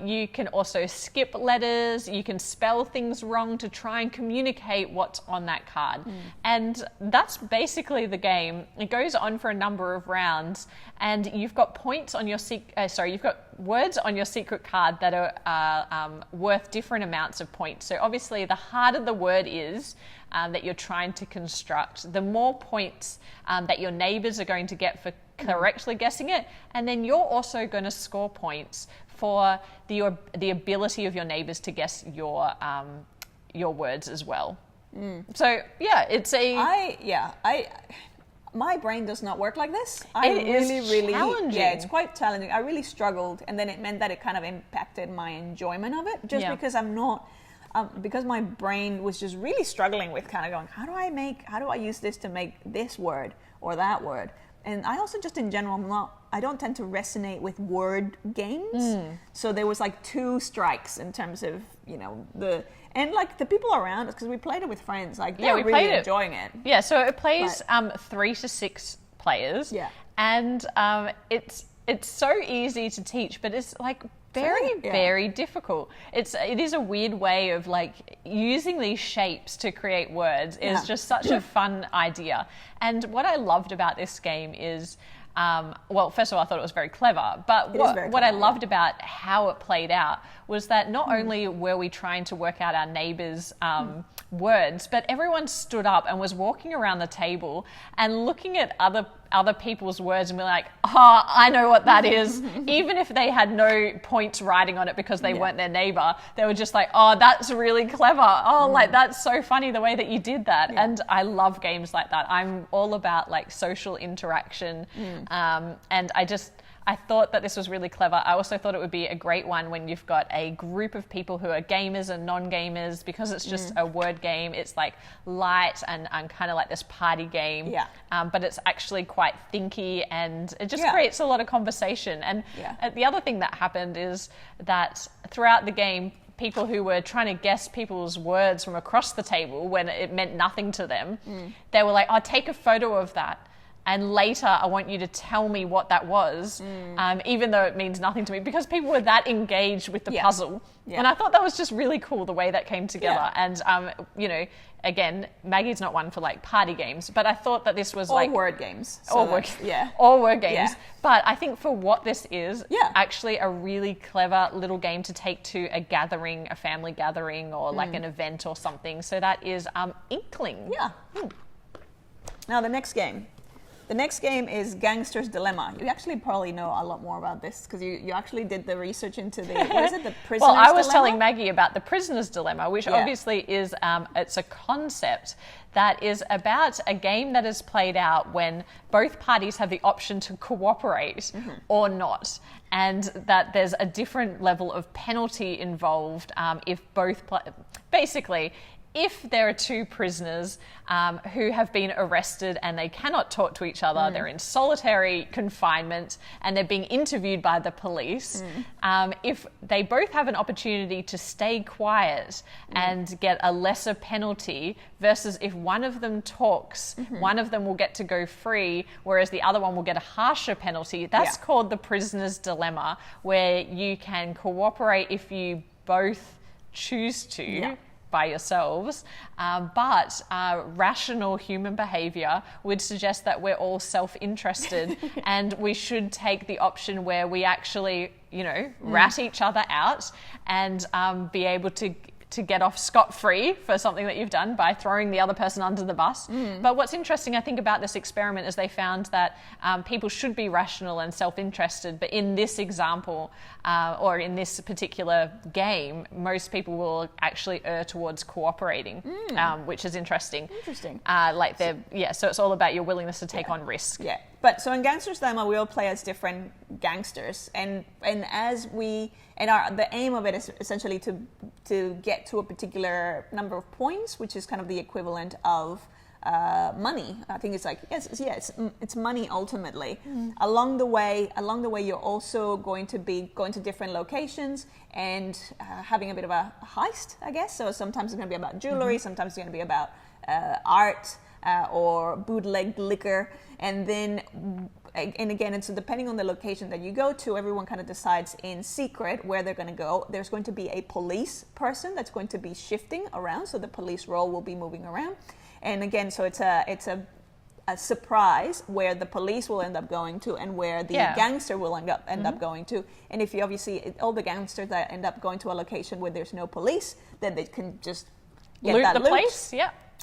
You can also skip letters, you can spell things wrong to try and communicate what's on that card. And that's basically the game. It goes on for a number of rounds, and you've got points on your you've got words on your secret card that are worth different amounts of points. So obviously the harder the word is that you're trying to construct, the more points that your neighbours are going to get for correctly guessing it, and then you're also going to score points for the ability of your neighbours to guess your words as well. So yeah, it's my brain does not work like this. It is really challenging. Yeah, it's quite challenging. I really struggled, and then it meant that it kind of impacted my enjoyment of it, just because I'm not. Because my brain was just really struggling with kind of going, how do I use this to make this word or that word? And I also just in general, I don't tend to resonate with word games. So there was like 2 strikes in terms of, the people around us, because we played it with friends, like they were really enjoying it. Yeah, so it plays 3 to 6 players. Yeah. And it's so easy to teach, but it's like very difficult. It is a weird way of like using these shapes to create words is just such a fun idea. And what I loved about this game is, well, first of all, I thought it was very clever, but what I loved about how it played out was that not only were we trying to work out our neighbours' words, but everyone stood up and was walking around the table and looking at other people's words and be like, oh, I know what that is. Even if they had no points writing on it because they weren't their neighbour, they were just like, oh, that's really clever. Oh, like that's so funny the way that you did that. And I love games like that. I'm all about like social interaction. And I thought that this was really clever. I also thought it would be a great one when you've got a group of people who are gamers and non-gamers, because it's just a word game. It's like light and kind of like this party game. Yeah. But it's actually quite thinky, and it just creates a lot of conversation. And the other thing that happened is that throughout the game, people who were trying to guess people's words from across the table when it meant nothing to them, they were like, oh, take a photo of that. And later, I want you to tell me what that was, even though it means nothing to me, because people were that engaged with the puzzle. Yeah. And I thought that was just really cool, the way that came together. And, you know, again, Maggie's not one for like party games, but I thought that this was all like... word games. So all word games. Yeah. But I think for what this is, actually a really clever little game to take to a gathering, a family gathering, or like an event or something. So that is Inkling. Yeah. Now the next game. The next game is Gangster's Dilemma. You actually probably know a lot more about this because you actually did the research into the, what is it, the prisoner's dilemma? Well, I was telling Maggie about the prisoner's dilemma, which obviously is, it's a concept that is about a game that is played out when both parties have the option to cooperate or not. And that there's a different level of penalty involved if both, basically, if there are two prisoners who have been arrested and they cannot talk to each other, they're in solitary confinement and they're being interviewed by the police, if they both have an opportunity to stay quiet and get a lesser penalty versus if one of them talks, one of them will get to go free, whereas the other one will get a harsher penalty. That's called the prisoner's dilemma, where you can cooperate if you both choose to. By yourselves, but rational human behaviour would suggest that we're all self-interested and we should take the option where we actually, you know, rat each other out and be able to get off scot-free for something that you've done by throwing the other person under the bus. But what's interesting, I think, about this experiment is they found that people should be rational and self-interested, but in this example, or in this particular game, most people will actually err towards cooperating, which is interesting. Like so it's all about your willingness to take on risk. Yeah. But so in Gangster's Dilemma, we all play as different gangsters, and as we the aim of it is essentially to get to a particular number of points, which is kind of the equivalent of money. I think it's like it's money ultimately. Along the way, you're also going to be going to different locations and having a bit of a heist, I guess. So sometimes it's going to be about jewelry, sometimes it's going to be about art or bootleg liquor, and again, it's depending on the location that you go to, everyone kind of decides in secret where they're going to go. There's going to be a police person that's going to be shifting around, so the police role will be moving around. And again, so it's a surprise where the police will end up going to and where the gangster will end up going to. And if you obviously, all the gangsters that end up going to a location where there's no police, then they can just get loot that the loot. place,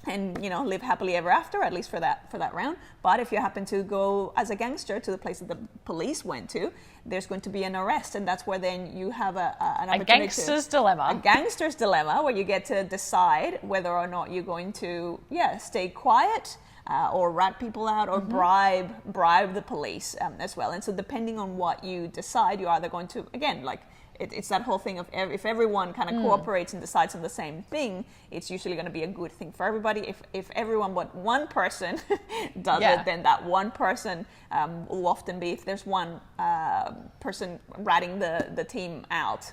and, you know, live happily ever after, at least for that round. But if you happen to go as a gangster to the place that the police went to, there's going to be an arrest, and that's where then you have an opportunity. A gangster's dilemma. A gangster's dilemma, where you get to decide whether or not you're going to, stay quiet, or rat people out, or bribe the police as well. And so depending on what you decide, you're either going to, again, like, it's that whole thing of if everyone kind of cooperates and decides on the same thing, it's usually going to be a good thing for everybody. If everyone but one person does it, then that one person will often be, if there's one person ratting the team out.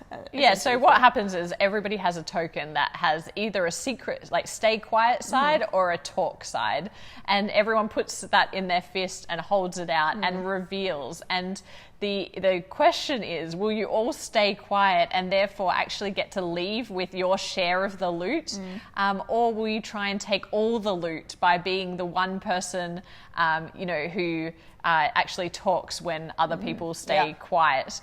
So what happens is everybody has a token that has either a secret, like stay quiet side or a talk side. And everyone puts that in their fist and holds it out and reveals. And the question is, will you all stay quiet and therefore actually get to leave with your share of the loot? Or will you try and take all the loot by being the one person, who actually talks when other people stay quiet?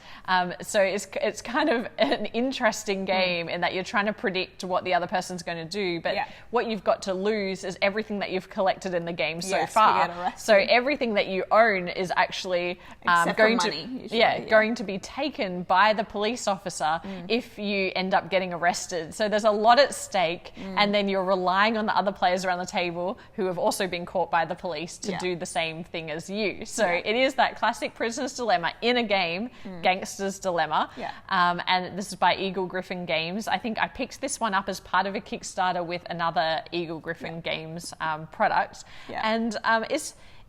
So it's kind of an interesting game in that you're trying to predict what the other person's going to do, but what you've got to lose is everything that you've collected in the game so far. So everything that you own is actually going to be taken by the police officer if you end up getting arrested. So there's a lot at stake, and then you're relying on the other players around the table who have also been caught by the police to do the same thing as you. So it is that classic prisoner's dilemma in a game, Gangster's Dilemma. And this is by Eagle Gryphon Games. I think I picked this one up as part of a Kickstarter with another Eagle Gryphon Games product. And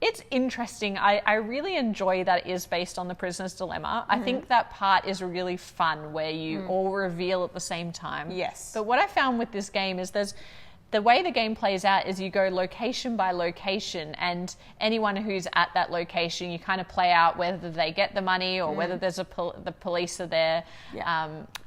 it's interesting. I really enjoy that it is based on the prisoner's dilemma. I think that part is really fun where you all reveal at the same time. But what I found with this game is the way the game plays out is you go location by location, and anyone who's at that location, you kind of play out whether they get the money or whether there's the police are there.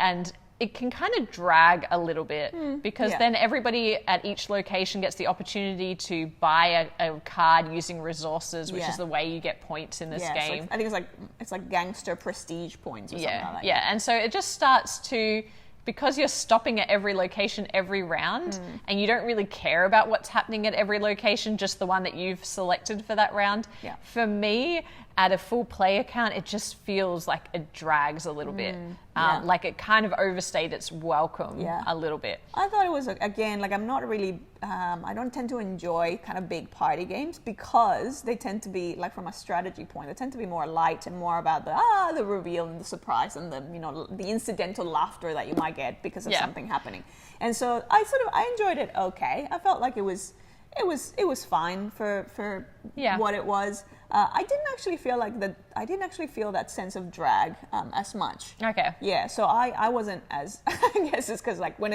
And it can kind of drag a little bit because then everybody at each location gets the opportunity to buy a card using resources, which is the way you get points in this game. So I think it's like Gangster prestige points or something like that. And so it just starts to, because you're stopping at every location every round and you don't really care about what's happening at every location, just the one that you've selected for that round. For me, at a full player count, it just feels like it drags a little bit. Like it kind of overstayed its welcome a little bit. I thought it was, again, like I'm not really, I don't tend to enjoy kind of big party games because they tend to be, like from a strategy point, they tend to be more light and more about the reveal and the surprise and the incidental laughter that you might get because of something happening. And so I enjoyed it okay. I felt like it was fine for what it was. I didn't actually feel that sense of drag as much. Yeah, so I wasn't as I guess it's because like when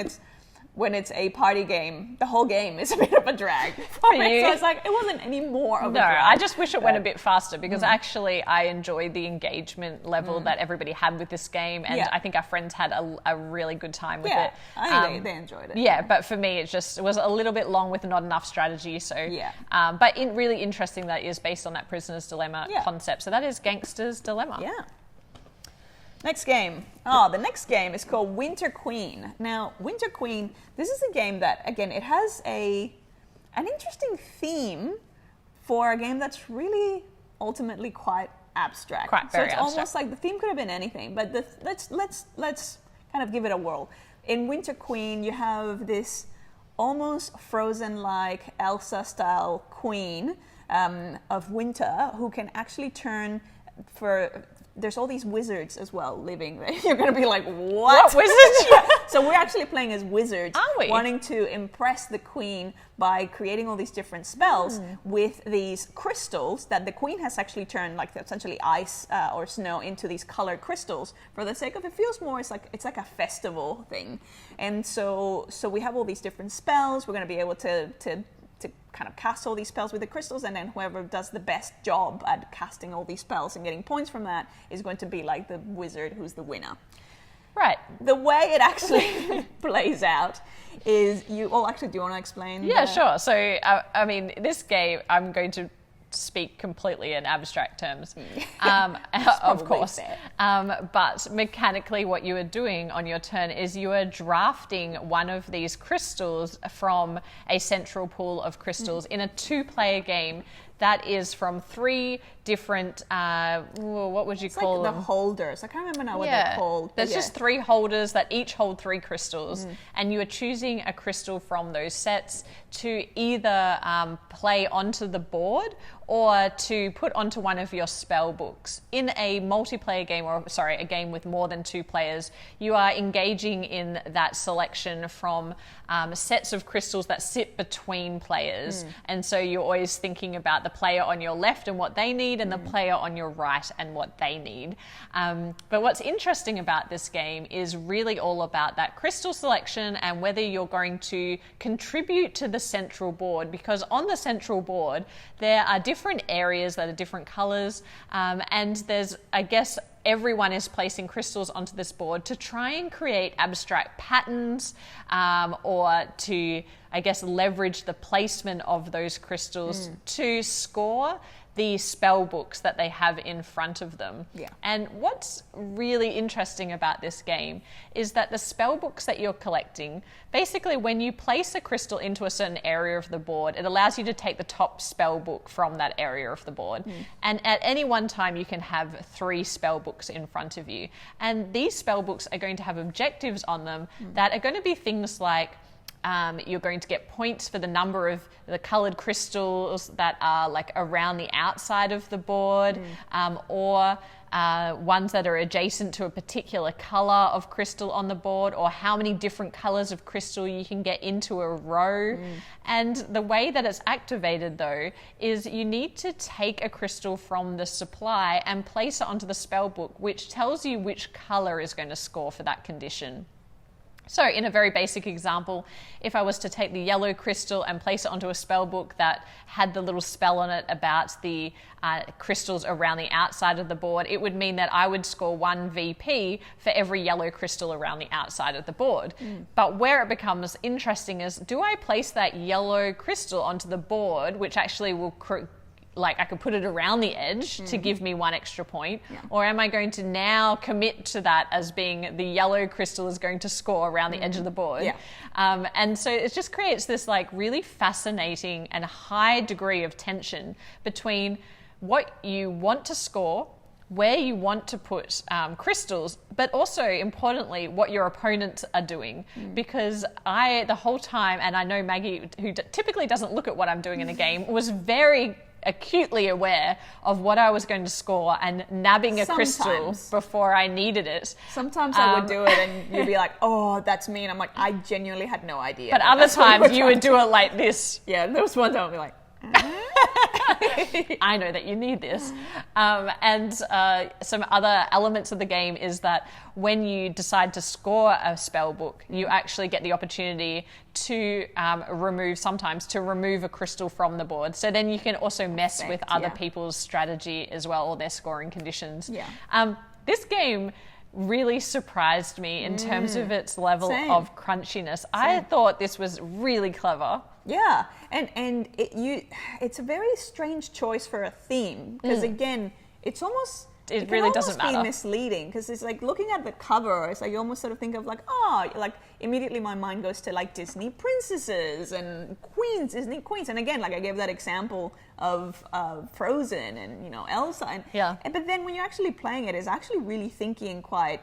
it's a party game, the whole game is a bit of a drag for me. So it's like it wasn't any more of a drag. I just wish it went a bit faster because actually I enjoyed the engagement level that everybody had with this game, and I think our friends had a really good time with it. I think they enjoyed it. Yeah, but for me it was a little bit long with not enough strategy. So but really interesting that it is based on that prisoner's dilemma concept. So that is Gangster's Dilemma. Next game. The next game is called Winter Queen. Now, Winter Queen, this is a game that, again, it has an interesting theme for a game that's really ultimately quite abstract. Very abstract. Almost like the theme could have been anything, but let's kind of give it a whirl. In Winter Queen, you have this almost Frozen-like Elsa-style queen of winter who can actually turn there's all these wizards as well living there. You're going to be like, what wizards? So we're actually playing as wizards, are we? wanting to impress the queen by creating all these different spells with these crystals that the queen has actually turned, like essentially ice or snow, into these colored crystals for the sake of it feels more. It's like a festival thing, and so we have all these different spells. We're going to be able to kind of cast all these spells with the crystals, and then whoever does the best job at casting all these spells and getting points from that is going to be like the wizard who's the winner. Right. The way it actually plays out is do you want to explain? Yeah, sure. So, I mean, this game, I'm going to speak completely in abstract terms, of course. But mechanically what you are doing on your turn is you are drafting one of these crystals from a central pool of crystals in a 2-player game that is from 3 different, what would you call them? The holders. I can't remember now what they're called. There's just 3 holders that each hold 3 crystals, and you are choosing a crystal from those sets to either play onto the board or to put onto one of your spell books. In a multiplayer game, a game with more than 2 players, you are engaging in that selection from sets of crystals that sit between players, and so you're always thinking about the player on your left and what they need, and the player on your right and what they need. But what's interesting about this game is really all about that crystal selection and whether you're going to contribute to the central board, because on the central board there are different areas that are different colors, and there's, I guess, everyone is placing crystals onto this board to try and create abstract patterns, or to, I guess, leverage the placement of those crystals to score the spell books that they have in front of them. Yeah. And what's really interesting about this game is that the spell books that you're collecting, basically when you place a crystal into a certain area of the board, it allows you to take the top spell book from that area of the board. And at any one time you can have 3 spell books in front of you. And these spell books are going to have objectives on them that are going to be things like, you're going to get points for the number of the coloured crystals that are like around the outside of the board, or ones that are adjacent to a particular colour of crystal on the board, or how many different colours of crystal you can get into a row. And the way that it's activated though is you need to take a crystal from the supply and place it onto the spell book, which tells you which colour is going to score for that condition. So in a very basic example, if I was to take the yellow crystal and place it onto a spell book that had the little spell on it about the crystals around the outside of the board, it would mean that I would score 1 VP for every yellow crystal around the outside of the board. But where it becomes interesting is, do I place that yellow crystal onto the board, which actually will like I could put it around the edge to give me 1 extra point, or am I going to now commit to that as being the yellow crystal is going to score around the edge of the board? And so it just creates this like really fascinating and high degree of tension between what you want to score, where you want to put crystals, but also importantly what your opponents are doing. Because the whole time, and I know Maggie, who typically doesn't look at what I'm doing in a game, was very acutely aware of what I was going to score and nabbing a crystal before I needed it. Sometimes I would do it and you'd be like, oh, that's me. And I'm like, I genuinely had no idea. But other times you would do it like this. Yeah, there was one time I'd be like, I know that you need this. And some other elements of the game is that when you decide to score a spell book, you actually get the opportunity to remove a crystal from the board. So then you can also mess with other people's strategy as well, or their scoring conditions. This game really surprised me in terms of its level of crunchiness. I thought this was really clever. Yeah, and it's a very strange choice for a theme, because again, it really doesn't matter. Be misleading, because it's like looking at the cover, it's like you almost sort of think of like, like immediately my mind goes to like Disney princesses and queens, Disney queens, and again, like I gave that example of Frozen and Elsa, but then when you're actually playing it, it's actually really thinky and quite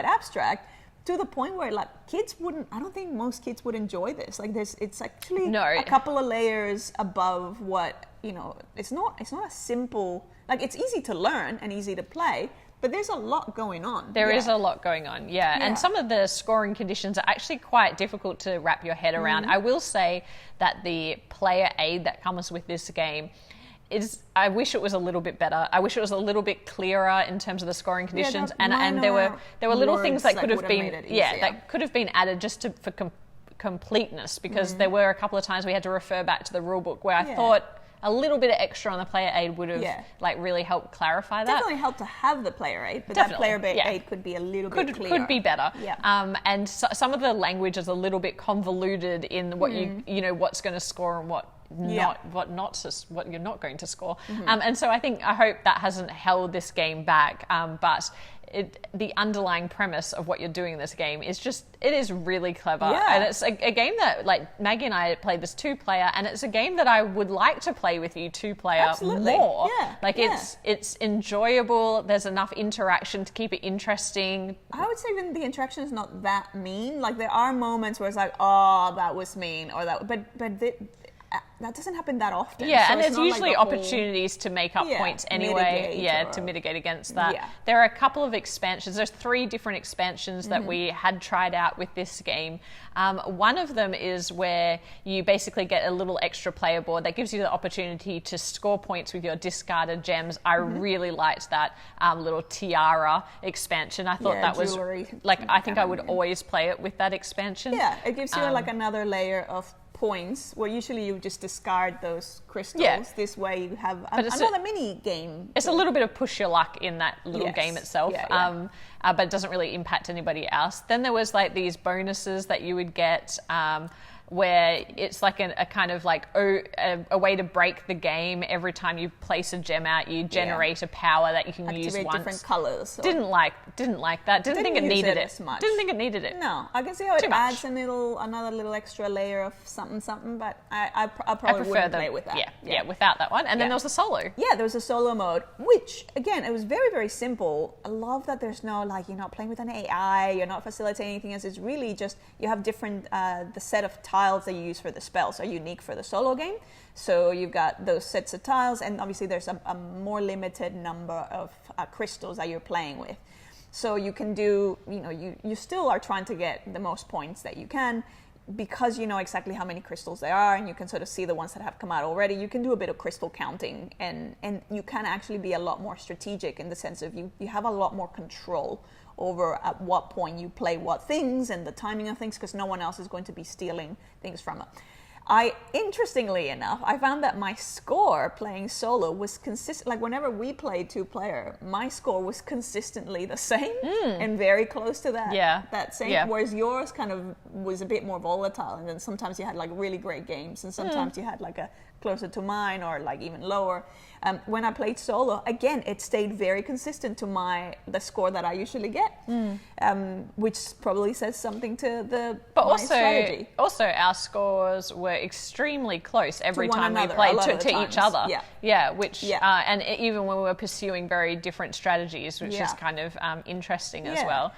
abstract, to the point where like I don't think most kids would enjoy this. Like it's actually a couple of layers above what, it's not a simple, like it's easy to learn and easy to play, but there's a lot going on. There is a lot going on, and some of the scoring conditions are actually quite difficult to wrap your head around. I will say that the player aid that comes with this game I wish it was a little bit better. I wish it was a little bit clearer in terms of the scoring conditions, and there were little things that could have been that could have been added just for completeness, because there were a couple of times we had to refer back to the rule book where I thought a little bit of extra on the player aid would have like really helped clarify that. Definitely helped to have the player aid, but that player aid could be a little bit clearer. Could be better. And some of the language is a little bit convoluted in what what's going to score and what you're not going to score. And so I hope that hasn't held this game back, but the underlying premise of what you're doing in this game is it is really clever. And it's a game that, like, Maggie and I played this 2-player, and it's a game that I would like to play with you 2-player more. It's enjoyable. There's enough interaction to keep it interesting. I would say even the interaction is not that mean. Like, there are moments where it's like, oh, that was mean, or that, but that doesn't happen that often. Yeah, so and it's there's not usually like the opportunities to make up points anyway. To mitigate against that. Yeah. There are a couple of expansions. There's 3 different expansions that we had tried out with this game. One of them is where you basically get a little extra player board that gives you the opportunity to score points with your discarded gems. I really liked that little tiara expansion. I thought that jewelry. was like, I think I would always play it with that expansion. Yeah, it gives you like another layer of points where usually you just discard those crystals. Yeah. This way you have another mini game. It's a little bit of push your luck in that little game itself. But it doesn't really impact anybody else. Then there was like these bonuses that you would get where it's like a kind of like a way to break the game. Every time you place a gem out, you generate a power that you can use once. Different colors. Didn't like that. Didn't think it needed it as much. Didn't think it needed it. No, I can see how it adds another little extra layer of something, but I probably wouldn't play with that. Yeah, without that one. And then there was the solo. Yeah, there was a solo mode, which again, it was very, very simple. I love that there's no like, you're not playing with an AI, you're not facilitating anything else. It's really just you have different the set of tiles that you use for the spells are unique for the solo game. So you've got those sets of tiles, and obviously there's a more limited number of crystals that you're playing with. So you can do, you still are trying to get the most points that you can, because you know exactly how many crystals there are, and you can sort of see the ones that have come out already. You can do a bit of crystal counting, and you can actually be a lot more strategic in the sense of you have a lot more control over at what point you play what things and the timing of things, because no one else is going to be stealing things from it. Interestingly enough, I found that my score playing solo was consistent. Like whenever we played 2-player, my score was consistently the same and very close to that. That same. Whereas yours kind of was a bit more volatile, and then sometimes you had like really great games, and sometimes you had like a closer to mine or like even lower. When I played solo, again, it stayed very consistent to the score that I usually get, which probably says something to my strategy. Also, our scores were extremely close every time we played to each other. And even when we were pursuing very different strategies, which is kind of interesting as well.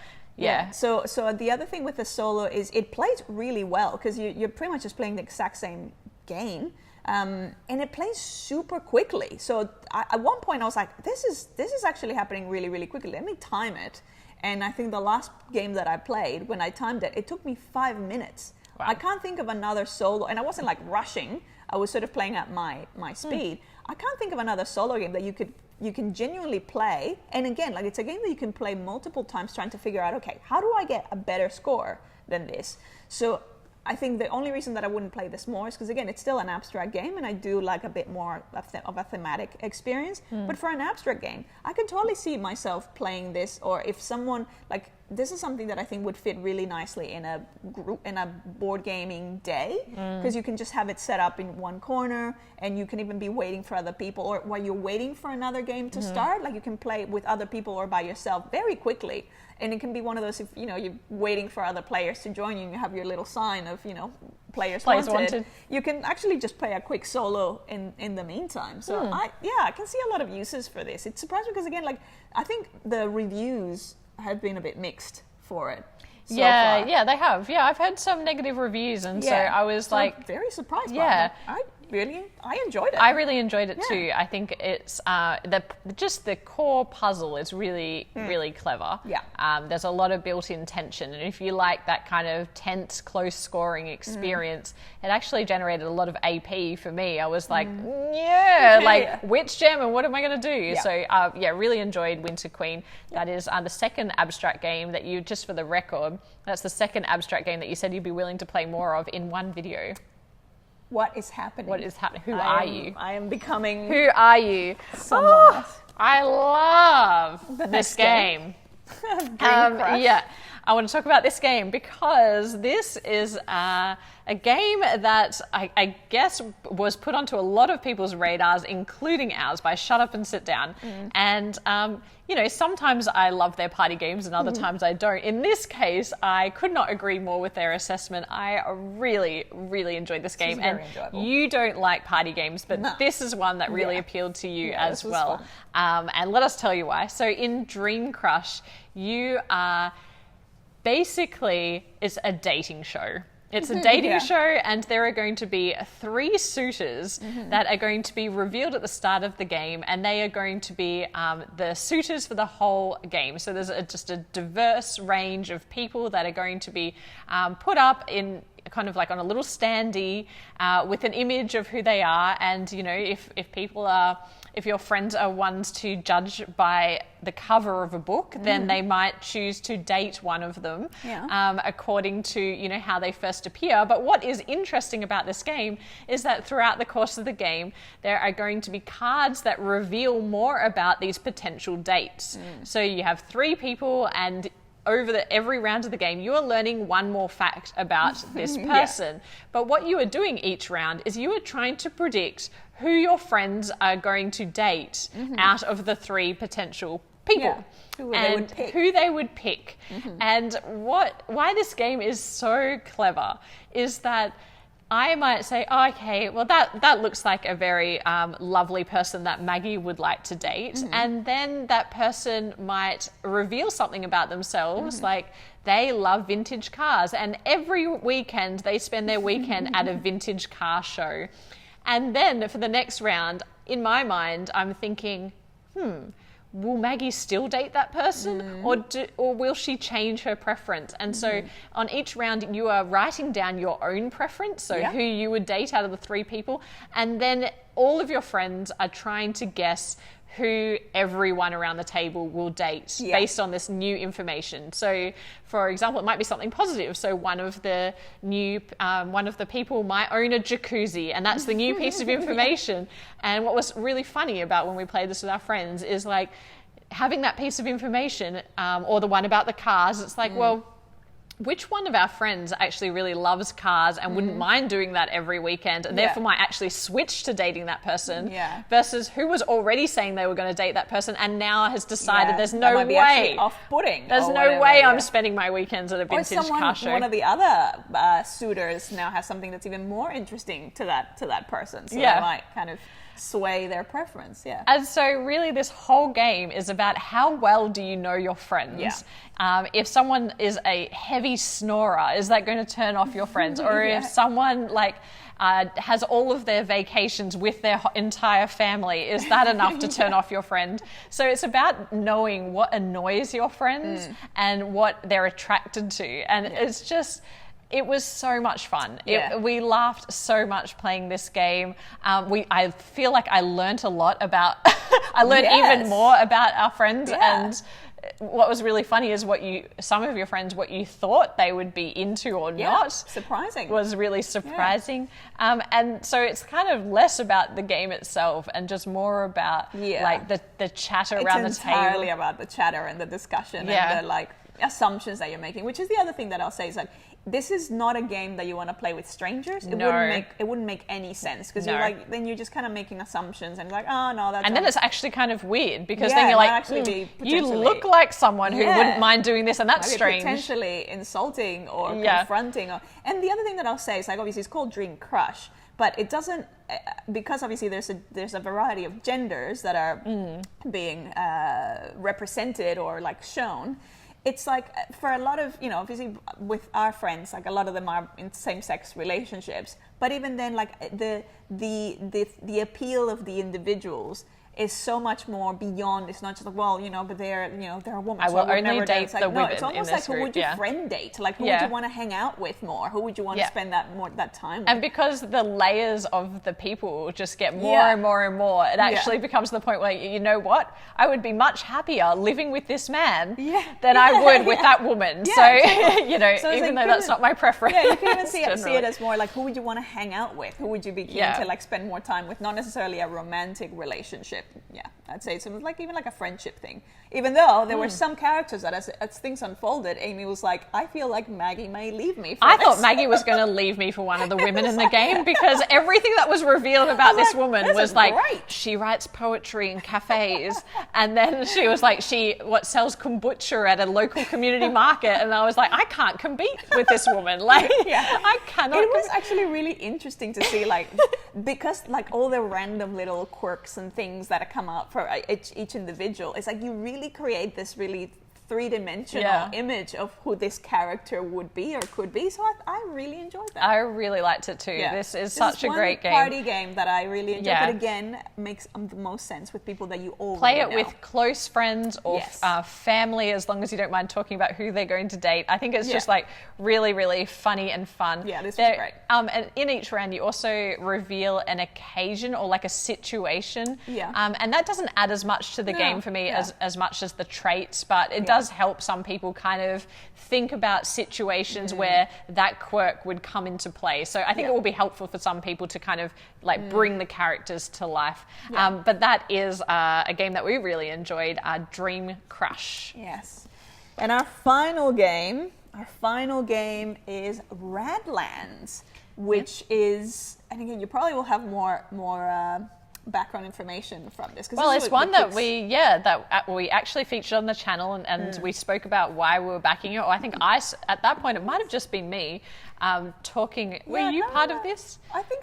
So the other thing with the solo is it plays really well, because you're pretty much just playing the exact same game. And it plays super quickly. So at one point I was like, this is actually happening really, really quickly. Let me time it. And I think the last game that I played, when I timed it, it took me 5 minutes. Wow. I can't think of another solo, and I wasn't like rushing. I was sort of playing at my speed. I can't think of another solo game that you can genuinely play. And again, like it's a game that you can play multiple times trying to figure out, okay, how do I get a better score than this? So I think the only reason that I wouldn't play this more is because, again, it's still an abstract game, and I do like a bit more of a thematic experience. But for an abstract game, I can totally see myself playing this, or if someone, like, this is something that I think would fit really nicely in a board gaming day, because you can just have it set up in one corner, and you can even be waiting for other people, or while you're waiting for another game to start, like you can play with other people or by yourself very quickly. And it can be one of those, if you're waiting for other players to join you, and you have your little sign of players wanted. You can actually just play a quick solo in the meantime. So I can see a lot of uses for this. It's surprising because, again, like I think the reviews have been a bit mixed for it. So far. They have. Yeah, I've had some negative reviews, and so I was like very surprised by it. I enjoyed it. I really enjoyed it too. I think it's the core puzzle is really, really clever. There's a lot of built-in tension, and if you like that kind of tense, close scoring experience, it actually generated a lot of AP for me. I was like, which gem and what am I going to do? So really enjoyed Winter Queen. That is the second abstract game that you, just for the record, that's the second abstract game that you said you'd be willing to play more of in one video. What is happening? What is happening? Who are you? I am becoming... Who are you? Someone else. I love this game. I want to talk about this game because this is a game that I guess was put onto a lot of people's radars, including ours, by Shut Up and Sit Down. And, sometimes I love their party games and other times I don't. In this case, I could not agree more with their assessment. I really, really enjoyed this game. And you don't like party games, but this is one that really appealed to you as well. And let us tell you why. So in Dream Crush, you are... Basically, it's a dating show. It's a dating show, and there are going to be 3 suitors that are going to be revealed at the start of the game, and they are going to be the suitors for the whole game. So there's just a diverse range of people that are going to be put up in kind of like on a little standee with an image of who they are. And, you know, if your friends are ones to judge by the cover of a book, then they might choose to date one of them according to, you know, how they first appear. But what is interesting about this game is that throughout the course of the game, there are going to be cards that reveal more about these potential dates. So you have 3 people, and over every round of the game, you are learning one more fact about this person. But what you are doing each round is you are trying to predict who your friends are going to date out of the 3 potential people, who they would pick. And why this game is so clever is that I might say, oh, okay, well, that looks like a very lovely person that Maggie would like to date. And then that person might reveal something about themselves, like they love vintage cars. And every weekend, they spend their weekend at a vintage car show. And then for the next round, in my mind, I'm thinking, will Maggie still date that person, or will she change her preference? And so on each round, you are writing down your own preference, so who you would date out of the 3 people, and then all of your friends are trying to guess who everyone around the table will date based on this new information. So, for example, it might be something positive. So one of the people might own a jacuzzi, and that's the new piece of information. And what was really funny about when we played this with our friends is like having that piece of information, or the one about the cars. It's like, well, which one of our friends actually really loves cars and wouldn't mind doing that every weekend, and therefore might actually switch to dating that person, versus who was already saying they were going to date that person and now has decided there's no way, off-putting. There's no way I'm spending my weekends at a vintage car show. One of the other suitors now has something that's even more interesting to that person, so they might kind of sway their preference. And so really this whole game is about how well do you know your friends. If someone is a heavy snorer, is that going to turn off your friends? Or if someone like has all of their vacations with their entire family, is that enough to turn off your friend? So it's about knowing what annoys your friends and what they're attracted to. And it's just, it was so much fun. We laughed so much playing this game. I feel like I learned a lot about, I learned even more about our friends. And what was really funny is some of your friends, what you thought they would be into or not. Surprising. Was really surprising. And so it's kind of less about the game itself and just more about like the chatter around the table. It's entirely about the chatter and the discussion and the like assumptions that you're making, which is the other thing that I'll say is like, this is not a game that you want to play with strangers. It wouldn't make any sense, because you're just kind of making assumptions, and you're like, oh no, that's. And then it's actually kind of weird, because then you're like, you look like someone who wouldn't mind doing this, and that's strange. Potentially insulting or confronting. And the other thing that I'll say is like, obviously it's called Dream Crush, but it doesn't, because obviously there's a variety of genders that are being represented or like shown. It's like, for a lot of, obviously with our friends, like a lot of them are in same-sex relationships, but even then, like the appeal of the individuals is so much more beyond. It's not just like, well, but they're a woman. I will only date the women. No, it's almost like, who would you friend date? Like, who would you want to hang out with more? Who would you want to spend that time with? And because the layers of the people just get more and more and more, it actually becomes the point where, you know what? I would be much happier living with this man than I would with that woman. So, so even though that's not my preference. Yeah, you can even see it as more like, who would you want to hang out with? Who would you be keen to like spend more time with? Not necessarily a romantic relationship. Yeah, I'd say it's like even like a friendship thing. Even though there were some characters that as things unfolded, Amy was like, I feel like Maggie may leave me for this. Thought Maggie was going to leave me for one of the women in the game, because everything that was revealed about this woman was like, she writes poetry in cafes, and then she was like, she sells kombucha at a local community market, and I was like, I can't compete with this woman. Like, I cannot. It was actually really interesting to see, like, because like all the random little quirks and things that come out for each individual, it's like you really create this really three-dimensional image of who this character would be or could be. So I really enjoyed that. I really liked it too. Yeah. This is such a great game. Party game that I really enjoyed. But again, makes the most sense with people that you already play it know. with close friends or family, as long as you don't mind talking about who they're going to date. I think it's just like really, really funny and fun. Yeah, this was great. And in each round, you also reveal an occasion or like a situation. Yeah. And that doesn't add as much to the game for me as much as the traits, but it does help some people kind of think about situations where that quirk would come into play. So I think it will be helpful for some people to kind of like bring the characters to life. But that is a game that we really enjoyed, Dream Crush. Yes. And our final game is Radlands, which is, and again, you probably will have more background information from this. Well, it's one that we actually featured on the channel, and we spoke about why we were backing it. Or I think at that point, it might have just been me talking. Were you part of this? I think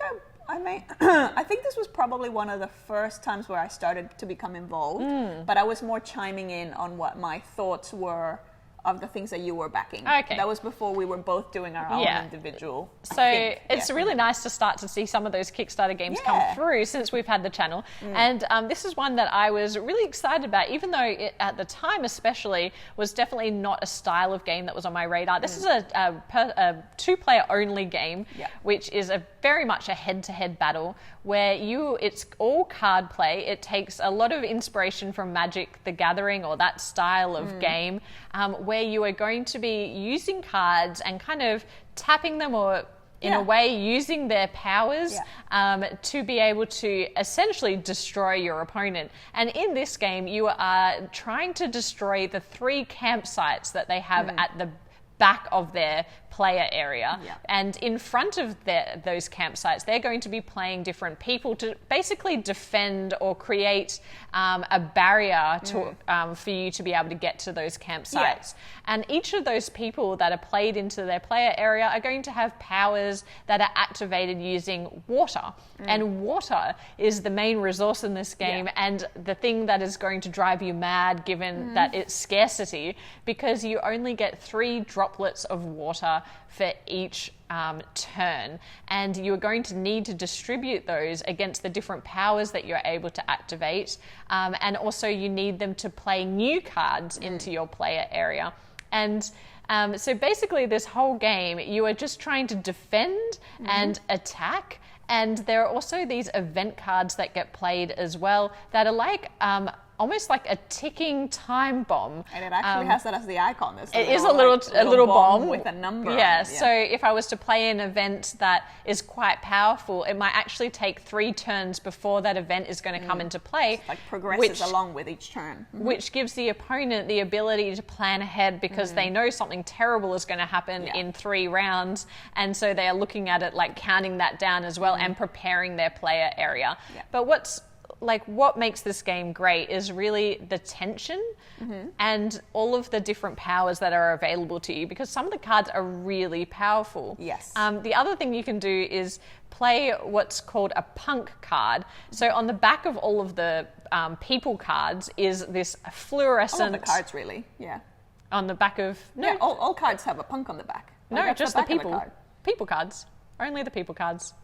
I think this was probably one of the first times where I started to become involved, but I was more chiming in on what my thoughts were of the things that you were backing. Okay. That was before we were both doing our own individual. So it's really nice to start to see some of those Kickstarter games come through since we've had the channel. And this is one that I was really excited about, even though it, at the time especially, was definitely not a style of game that was on my radar. This is a two-player only game, which is very much a head-to-head battle where it's all card play. It takes a lot of inspiration from Magic the Gathering or that style of game, where you are going to be using cards and kind of tapping them or in a way using their powers to be able to essentially destroy your opponent. And in this game, you are trying to destroy the 3 campsites that they have at the back of their player area. And in front of those campsites, they're going to be playing different people to basically defend or create a barrier to, for you to be able to get to those campsites. And each of those people that are played into their player area are going to have powers that are activated using water. And water is the main resource in this game and the thing that is going to drive you mad given that it's scarcity, because you only get 3 droplets of water for each turn, and you're going to need to distribute those against the different powers that you're able to activate, and also you need them to play new cards into your player area. And so basically this whole game, you are just trying to defend and attack, and there are also these event cards that get played as well that are like almost like a ticking time bomb. And it actually has that as the icon. It is a little bomb with a number. Yeah, so if I was to play an event that is quite powerful, it might actually take 3 turns before that event is going to come into play. Like progresses along with each turn. Which gives the opponent the ability to plan ahead because they know something terrible is going to happen in 3 rounds. And so they are looking at it like counting that down as well and preparing their player area. But what makes this game great is really the tension and all of the different powers that are available to you, because some of the cards are really powerful. Yes. The other thing you can do is play what's called a punk card. So on the back of all of the people cards is this fluorescent... All of the cards, really, On the back of... No, all cards have a punk on the back. No, just the people. People cards. Only the people cards.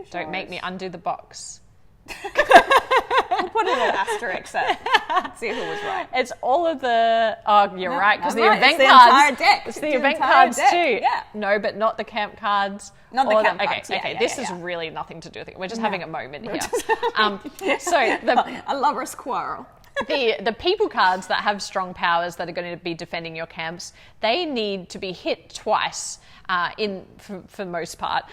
Don't make me undo the box. We'll put it an asterisk up. See who was right. It's all of the... Oh, you're right, because the event it's cards... The entire deck. It's the event cards deck. too. Yeah. No, but not the camp cards. Not the camp cards. Okay, this is really nothing to do with it. We're just having a moment here. A lover's quarrel. The people cards that have strong powers that are going to be defending your camps, they need to be hit twice for the most part.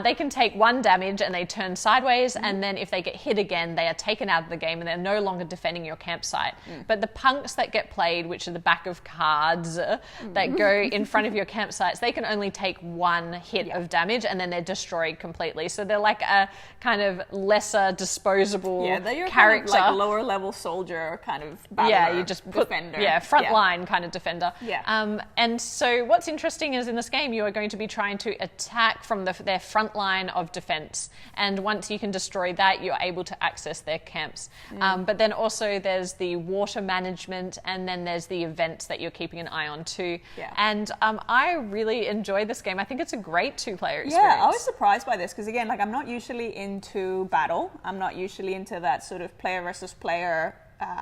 They can take 1 damage and they turn sideways, and then if they get hit again, they are taken out of the game and they're no longer defending your campsite. But the punks that get played, which are the back of cards that go in front of your campsites, they can only take 1 hit of damage and then they're destroyed completely. So they're like a kind of lesser disposable they're character. Kind of like lower level soldier border kind of battler, yeah, you just put defender. Front line kind of defender. Yeah. And so what's interesting is in this game you are going to be trying to attack from their front line of defense, and once you can destroy that, you're able to access their camps. But then also there's the water management, and then there's the events that you're keeping an eye on too. Yeah. And I really enjoy this game. I think it's a great 2-player experience. Yeah, I was surprised by this because, again, like, I'm not usually into battle. I'm not usually into that sort of player versus player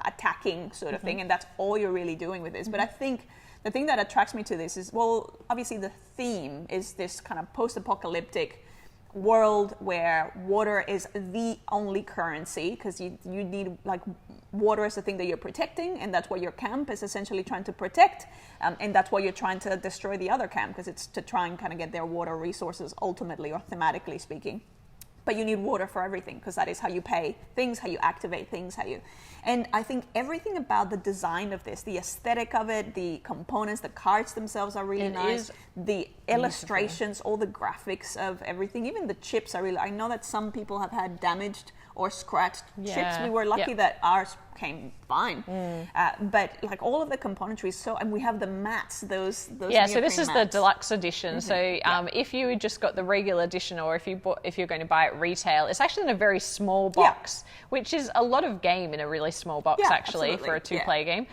attacking sort of thing, and that's all you're really doing with this. But I think the thing that attracts me to this is, well, obviously the theme is this kind of post-apocalyptic world where water is the only currency, because you need, like, water is the thing that you're protecting, and that's what your camp is essentially trying to protect, and that's why you're trying to destroy the other camp, because it's to try and kind of get their water resources ultimately, or thematically speaking. But you need water for everything, because that is how you pay things, how you activate things, and I think everything about the design of this, the aesthetic of it, the components, the cards themselves are really nice. The illustrations, all the graphics of everything, even the chips are really, I know that some people have had damaged or scratched chips. We were lucky that ours came fine. But like all of the componentry, and we have the mats, those yeah, so this is mats. the deluxe edition. So if you just got the regular edition, or if you're going to buy it retail, it's actually in a very small box, which is a lot of game in a really small box actually for a 2-player game.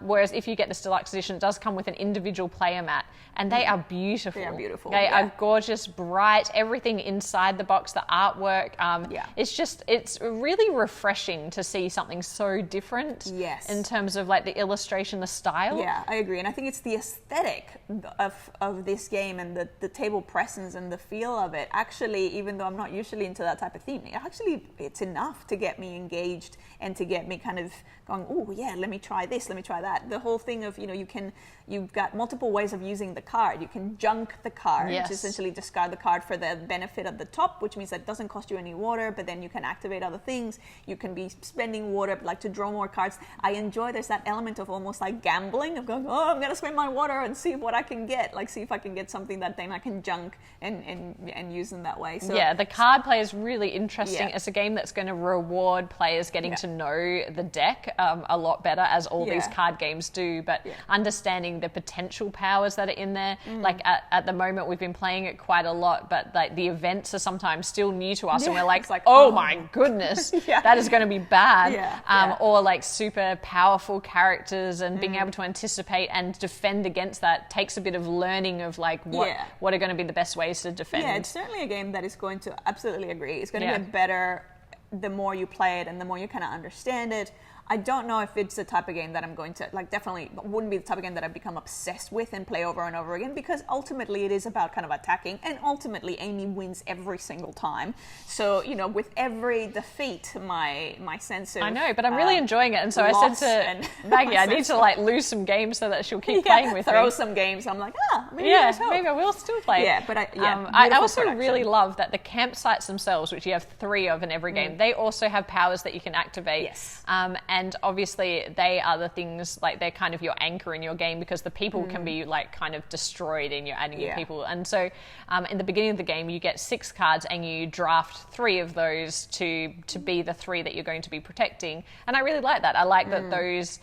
Whereas if you get this deluxe edition, it does come with an individual player mat, and they are beautiful. They are beautiful. They are gorgeous, bright, everything inside the box, the artwork. It's really refreshing to see something so different in terms of like the illustration, the style. Yeah, I agree. And I think it's the aesthetic of this game and the table presence and the feel of it. Actually, even though I'm not usually into that type of theme, it's enough to get me engaged and to get me kind of going, oh yeah, let me try this, let me try that. The whole thing of, you've got multiple ways of using the card. You can junk the card, which essentially discard the card for the benefit of the top, which means that it doesn't cost you any water, but then you can activate other things. You can be spending water, like, to draw more cards. I enjoy there's that element of almost like gambling, of going, oh, I'm going to spend my water and see what I can get, like see if I can get something that then I can junk and use in that way. So yeah, the card play is really interesting. It's a game that's going to reward players getting to know the deck a lot better, as all these card games do, but understanding the potential powers that are in there. Like at the moment we've been playing it quite a lot, but like the events are sometimes still new to us, and we're like oh my goodness, that is going to be bad. Or like super powerful characters, and being able to anticipate and defend against that takes a bit of learning of like what are going to be the best ways to defend. Yeah, it's certainly a game that is going to, absolutely agree, it's going to get better the more you play it and the more you kind of understand it. I don't know if it's the type of game that I'm going to, like, definitely wouldn't be the type of game that I've become obsessed with and play over and over again, because ultimately it is about kind of attacking, and ultimately Amy wins every single time. So, with every defeat, my sense of... I know, but I'm really enjoying it, and so I said to Maggie, I need to like lose some games so that she'll keep playing with me. Throw some games. I'm like, maybe I will still play. Yeah, but I also really love that the campsites themselves, which you have 3 of in every game, they also have powers that you can activate. Yes. And obviously they are the things, like, they're kind of your anchor in your game, because the people can be like kind of destroyed and you're adding your people. And so in the beginning of the game you get 6 cards and you draft 3 of those to be the 3 that you're going to be protecting. And I really like that. I like that those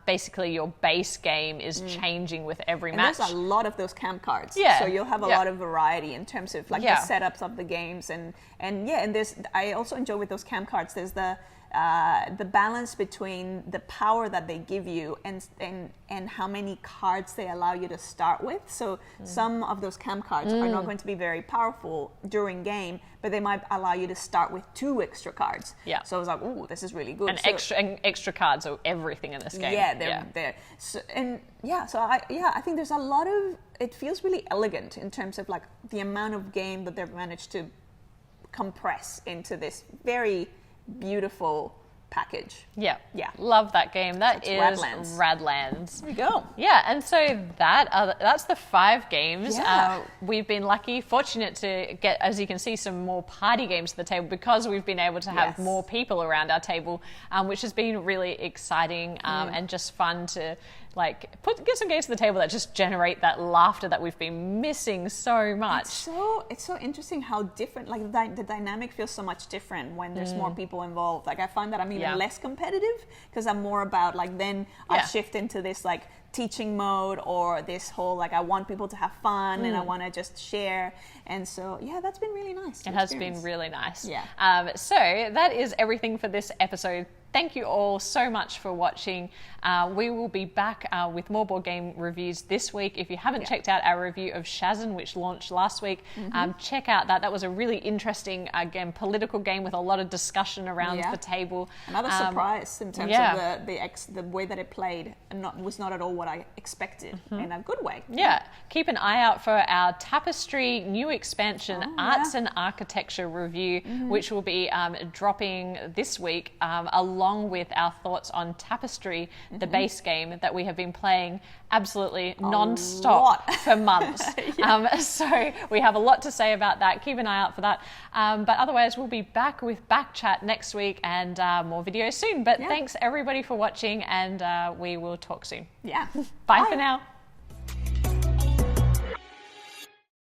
basically your base game is changing with every match. There's a lot of those camp cards. So you'll have a lot of variety in terms of like the setups of the games, and there's, I also enjoy with those camp cards, there's the balance between the power that they give you and how many cards they allow you to start with. So some of those camp cards are not going to be very powerful during game, but they might allow you to start with 2 extra cards. So I was like, ooh, this is really good. And extra cards are everything in this game. They're so, I think there's a lot of, it feels really elegant in terms of like the amount of game that they've managed to compress into this very beautiful package. Love that game. That's Radlands. Radlands. There you go. And so that's the 5 games. We've been fortunate to get, as you can see, some more party games to the table, because we've been able to have more people around our table, which has been really exciting and just fun to like get some games to the table that just generate that laughter that we've been missing so much. It's so interesting how different, like the dynamic feels so much different when there's more people involved. Like I find that I'm even and less competitive, because I'm more about like then I shift into this like teaching mode, or this whole like I want people to have fun and I want to just share. And so that's been really nice. It has been really nice. Yeah. So that is everything for this episode. Thank you all so much for watching. We will be back with more board game reviews this week. If you haven't checked out our review of Shazin, which launched last week, check out that. That was a really interesting, again, political game with a lot of discussion around the table. Another surprise in terms of the way that it played, and was not at all what I expected in a good way. Yeah. Keep an eye out for our Tapestry new expansion, Arts and Architecture review, which will be dropping this week, along with our thoughts on Tapestry, the base game that we have been playing absolutely non-stop for months. So we have a lot to say about that. Keep an eye out for that. But otherwise, we'll be back with Back Chat next week and more videos soon. But thanks everybody for watching, and we will talk soon. Yeah. Bye for now.